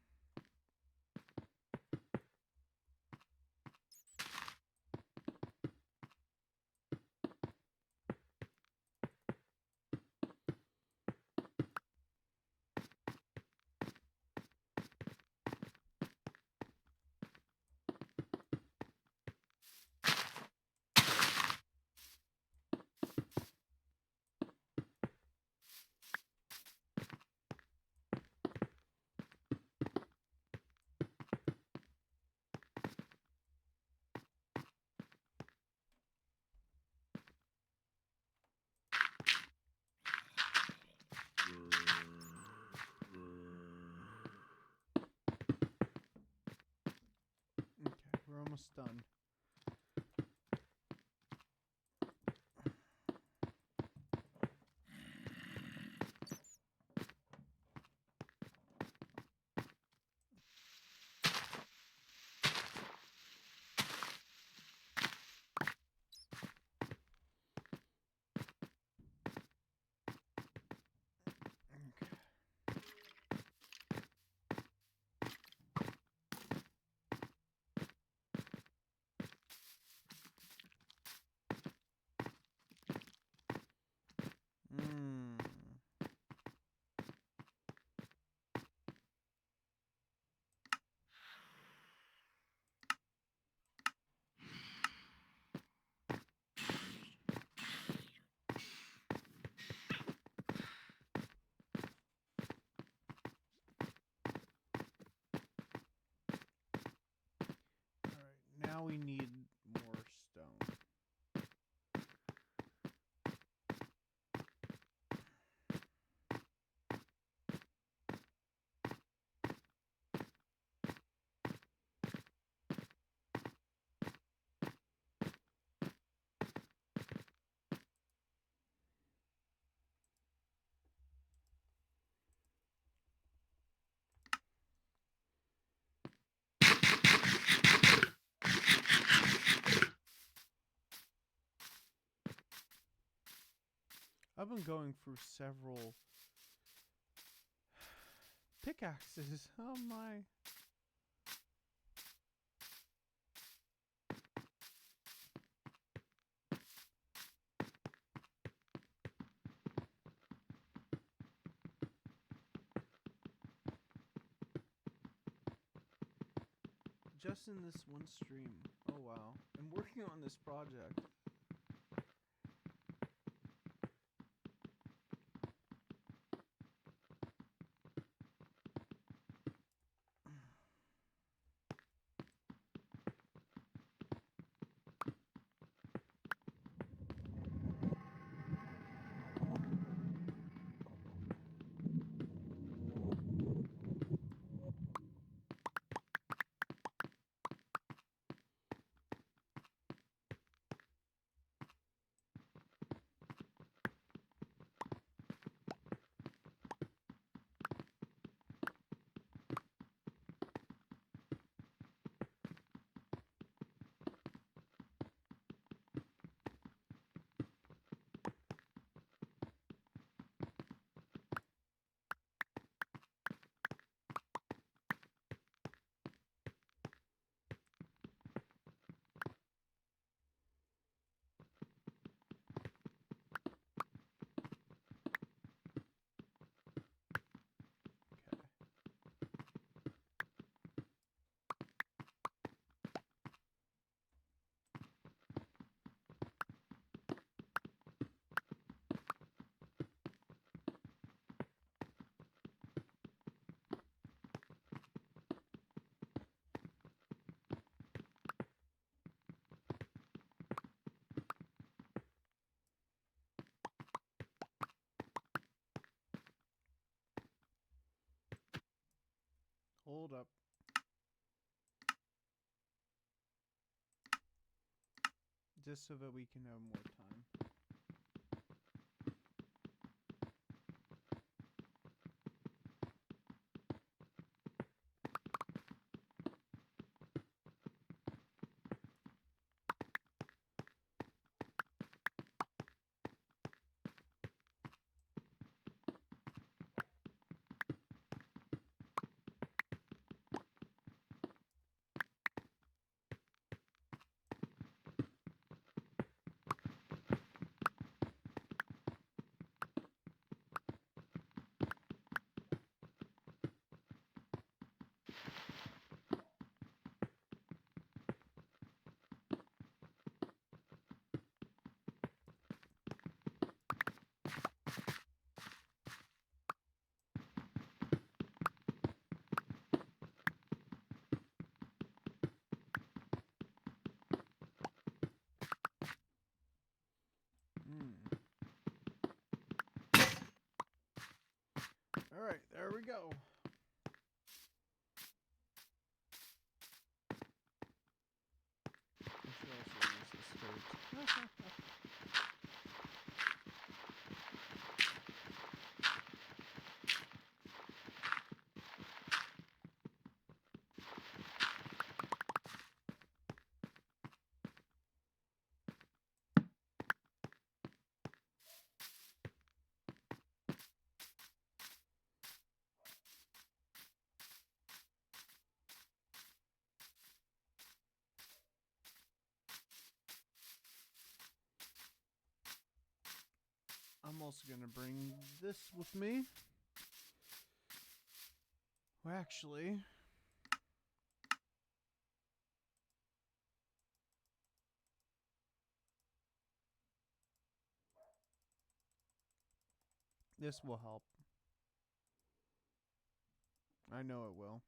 Okay, we're almost done. Now we need more stone. I've been going through several pickaxes. Oh my. Just in this one stream. Oh wow. I'm working on this project. Hold up. Just so that we can have more time. Alright, there we go. I should also use this skirt. I'm also going to bring this with me. Well, actually, this will help. I know it will.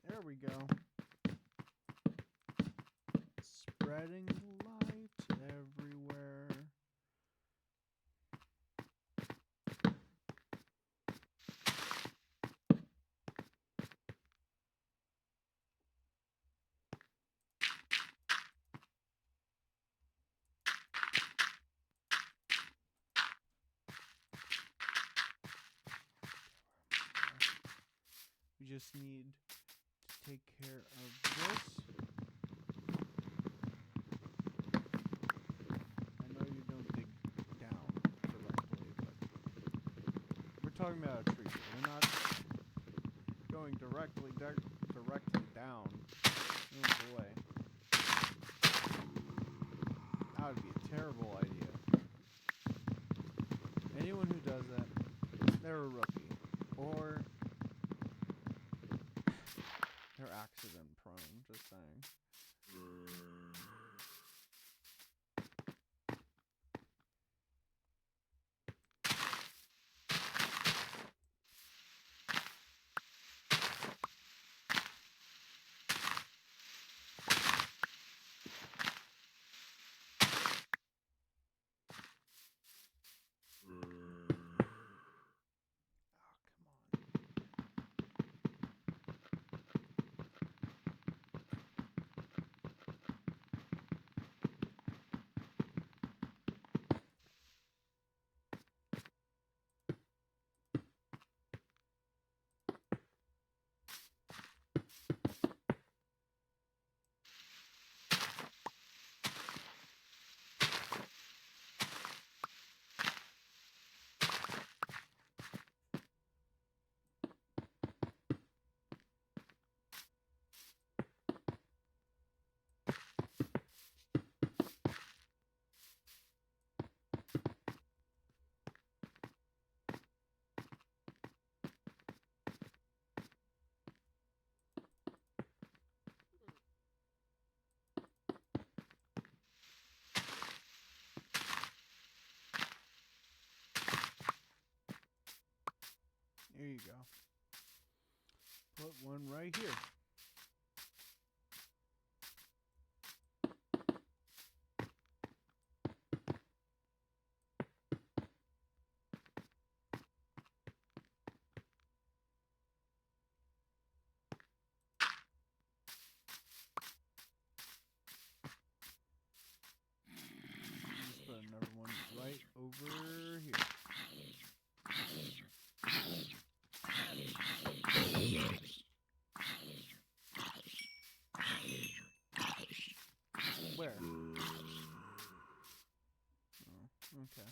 There we go. Spreading light everywhere. We just need to take care of this. I know you don't dig down directly, but we're talking about a tree. We're not going directly down. Oh boy. That would be a terrible idea. Anyone who does that, they're a rookie. Or they're accident prone, just saying. There you go. Put one right here. Where? Oh, okay.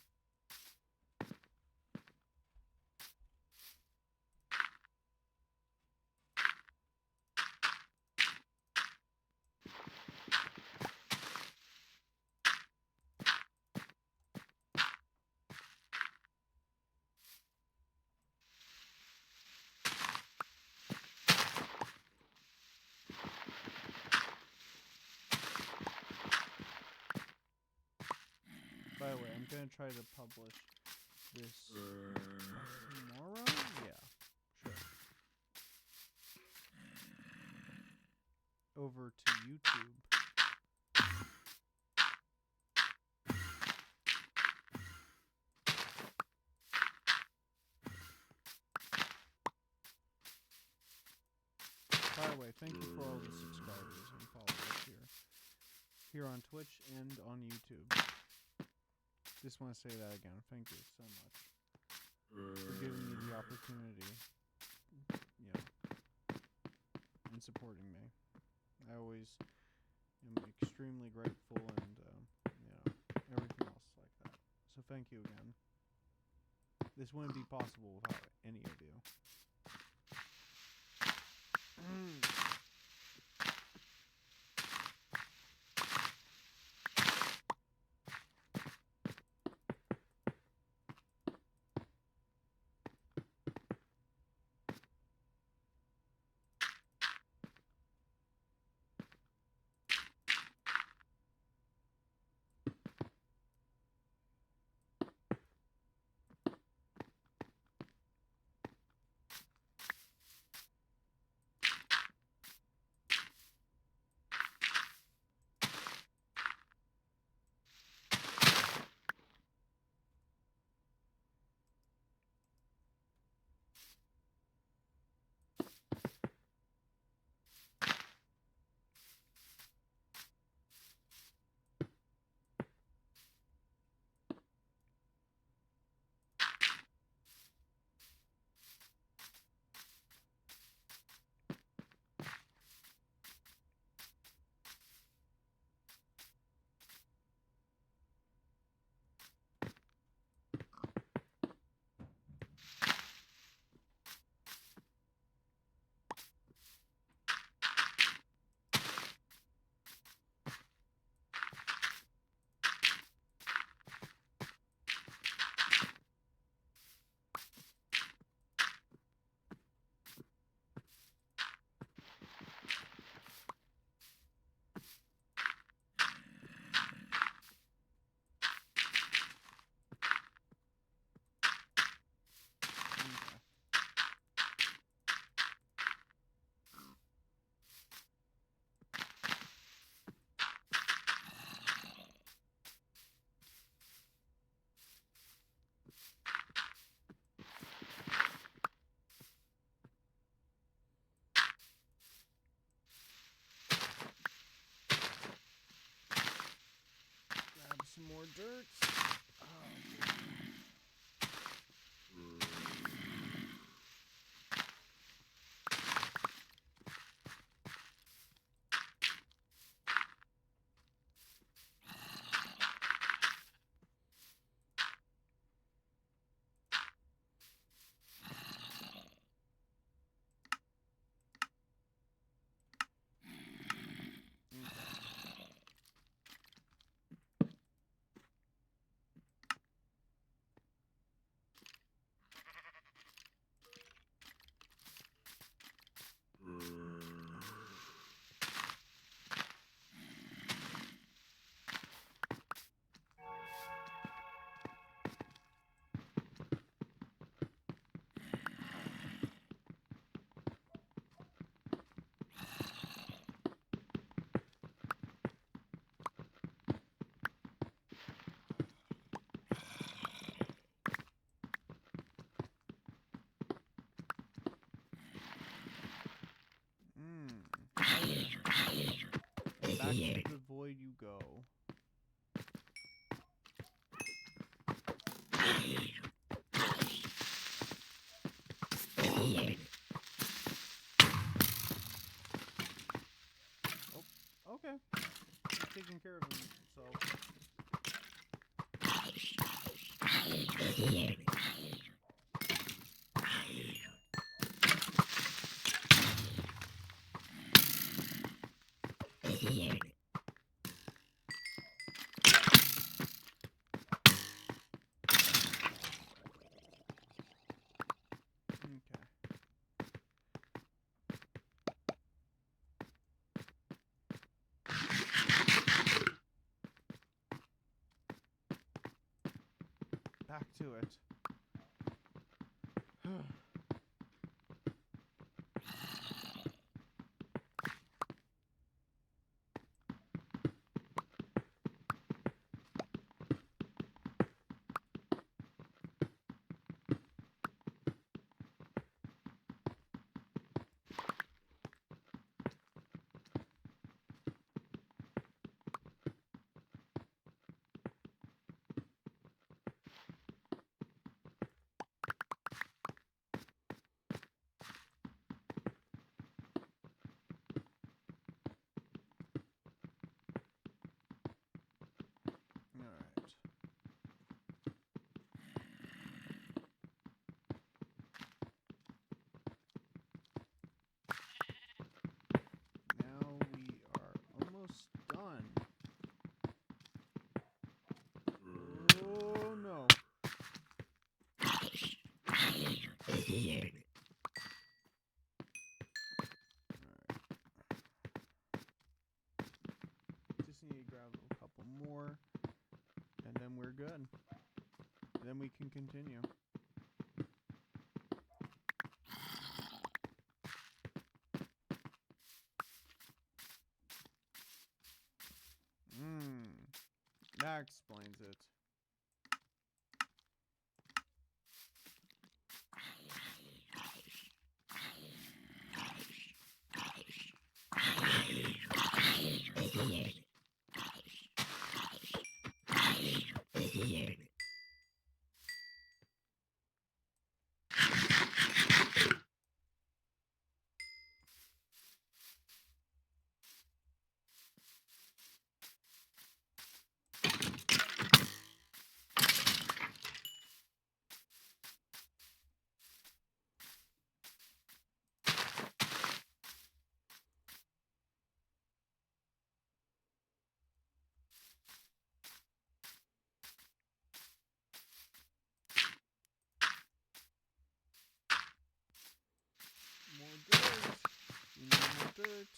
By the way, I'm gonna try to publish this tomorrow? Yeah, sure. Over to YouTube. By the way, thank you for all the subscribers and followers here on Twitch and on YouTube. Just want to say that again. Thank you so much for giving me the opportunity, and supporting me. I always am extremely grateful, and everything else like that. So thank you again. This wouldn't be possible without any of you. Some more dirt. Back to the void you go. Oh, okay. taking care of himself. Back to it. More, and then we're good. Then we can continue. That explains it. More dirt. We need more dirt.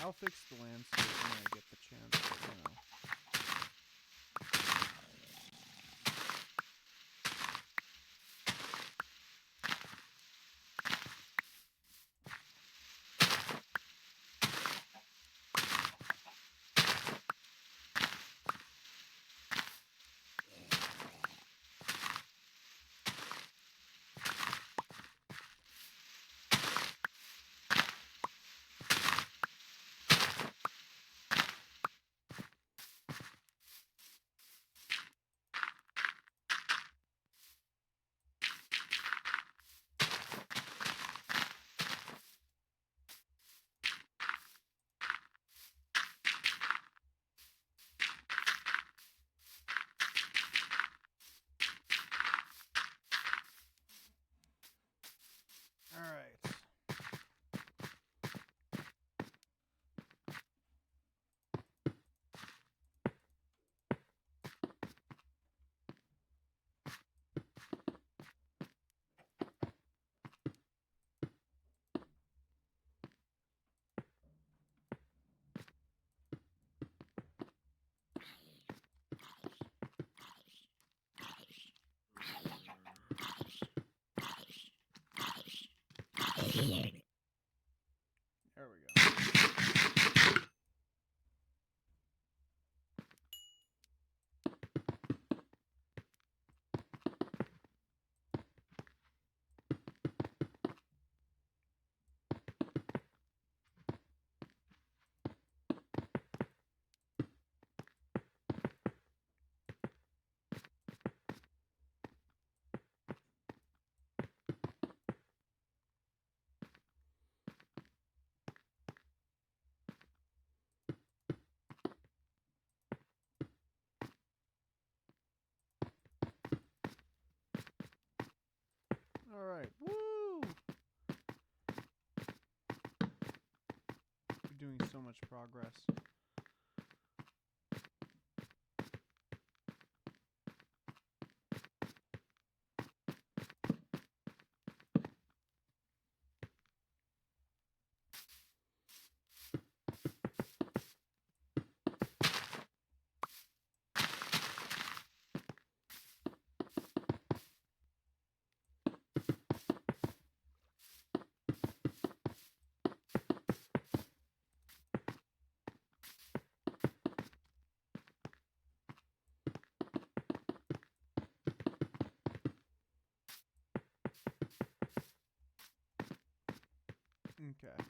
I'll fix the landscape when I get the chance, but, you know. There we go. Alright. Woo! We're doing so much progress. Okay.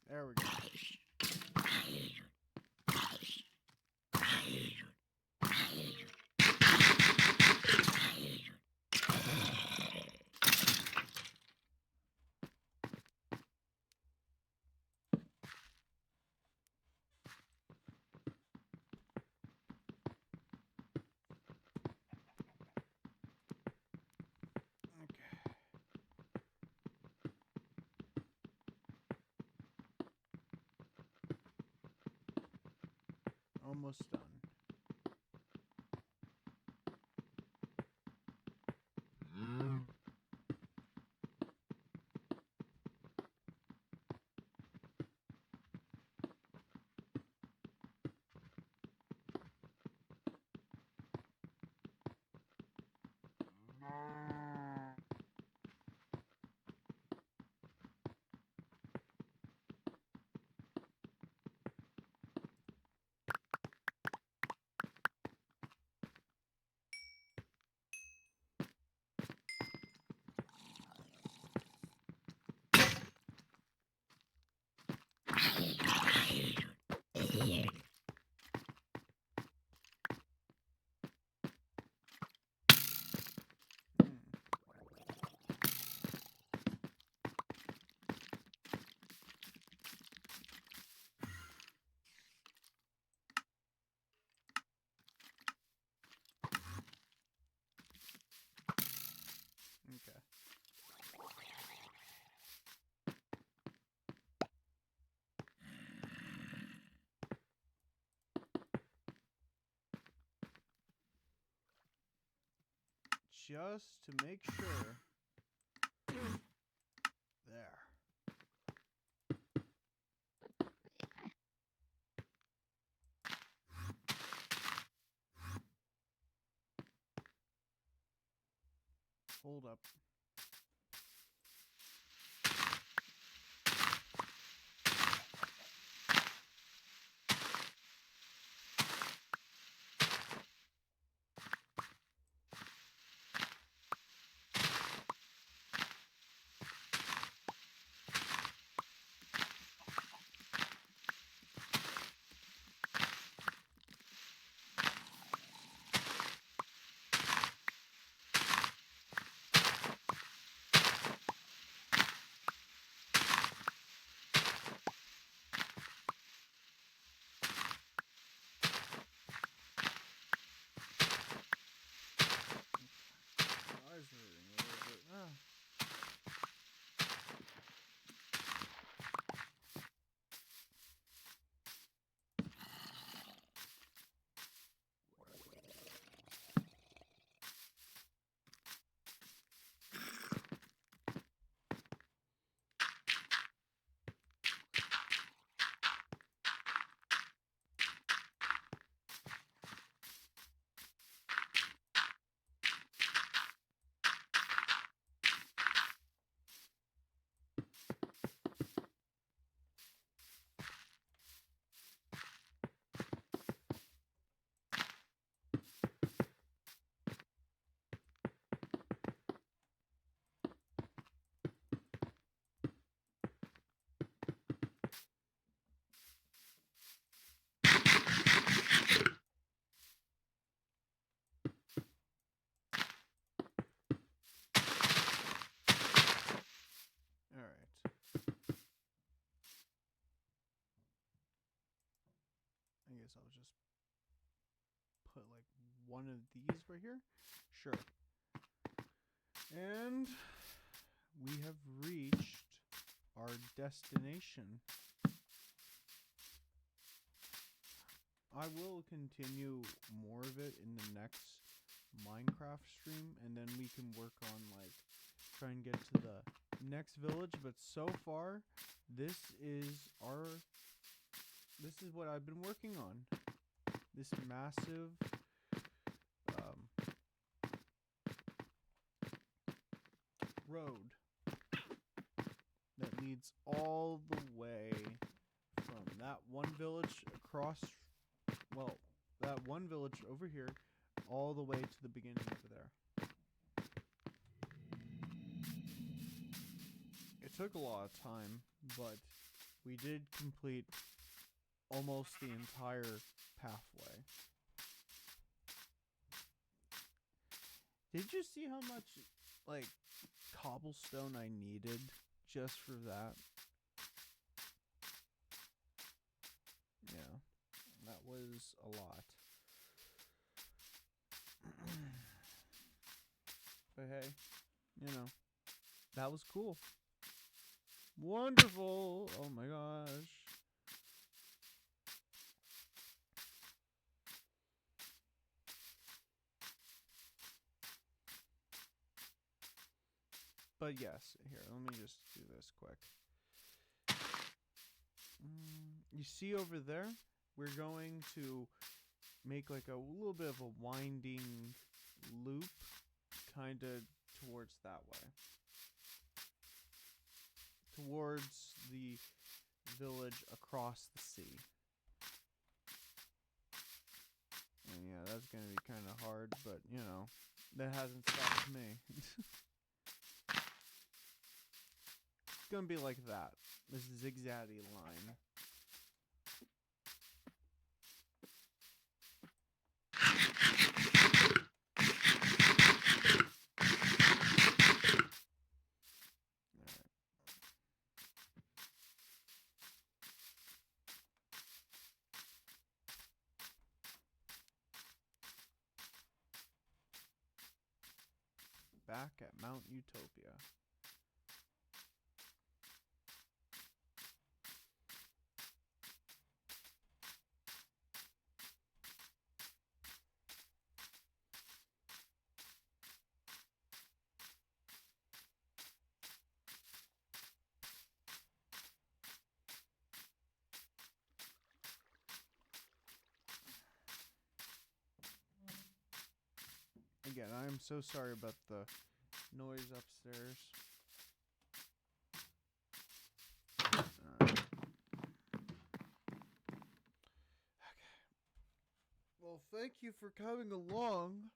There we go. Okay. Almost done. Okay. Just to make sure. There. Hold up. guess I'll just put like one of these right here. Sure. And we have reached our destination. I will continue more of it in the next Minecraft stream, and then we can work on like try and get to the next village. But so far, this is what I've been working on. This massive road that leads all the way from that one village across, well, that one village over here, all the way to the beginning over there. It took a lot of time, but we did complete almost the entire pathway. Did you see how much, like, cobblestone I needed just for that? Yeah, that was a lot. But hey, you know, that was cool. Wonderful. Oh my gosh. But yes, here, let me just do this quick. You see over there, we're going to make like a little bit of a winding loop kind of towards that way. Towards the village across the sea. And yeah, that's going to be kind of hard, but you know, that hasn't stopped me. It's going to be like that. This zigzaggy line. Back at Mount Utopia. Again, I am so sorry about the noise upstairs. Okay. Well, thank you for coming along.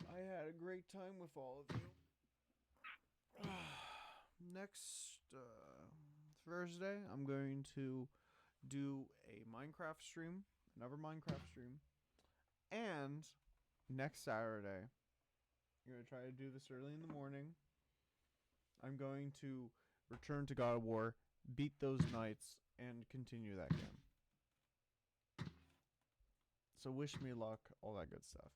I had a great time with all of you. Next Thursday, I'm going to do a Minecraft stream, another Minecraft stream, and next Saturday, I'm going to try to do this early in the morning. I'm going to return to God of War, beat those knights, and continue that game. So wish me luck, all that good stuff.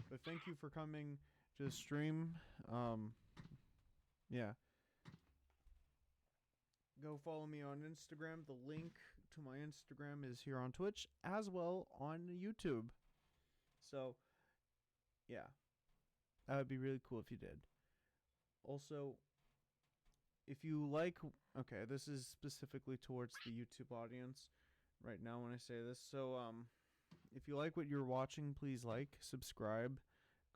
But thank you for coming to the stream. Yeah. Go follow me on Instagram. The link to my Instagram is here on Twitch, as well on YouTube. So, yeah. That would be really cool if you did. Also, if you like... Okay, this is specifically towards the YouTube audience right now when I say this. So, if you like what you're watching, please like, subscribe,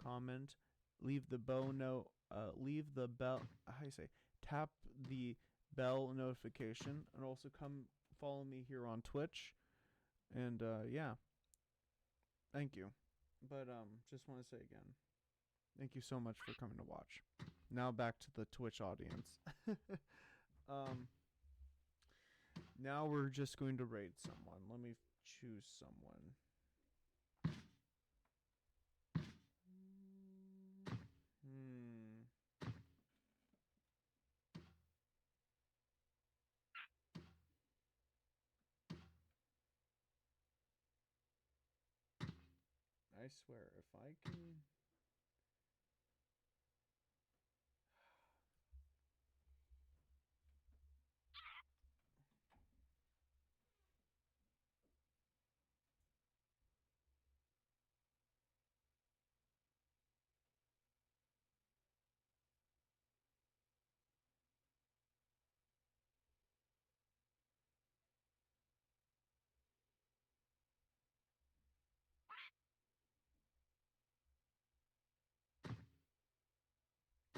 comment, leave the bell tap the bell notification, and also come follow me here on Twitch. And yeah, thank you. But just want to say again, thank you so much for coming to watch. Now back to the Twitch audience. Now we're just going to raid someone. Let me choose someone. I swear, if I can...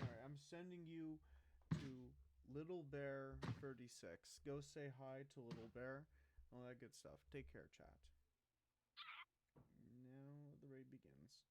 Alright, I'm sending you to Little Bear 36. Go say hi to Little Bear. All that good stuff. Take care, chat. Now the raid begins.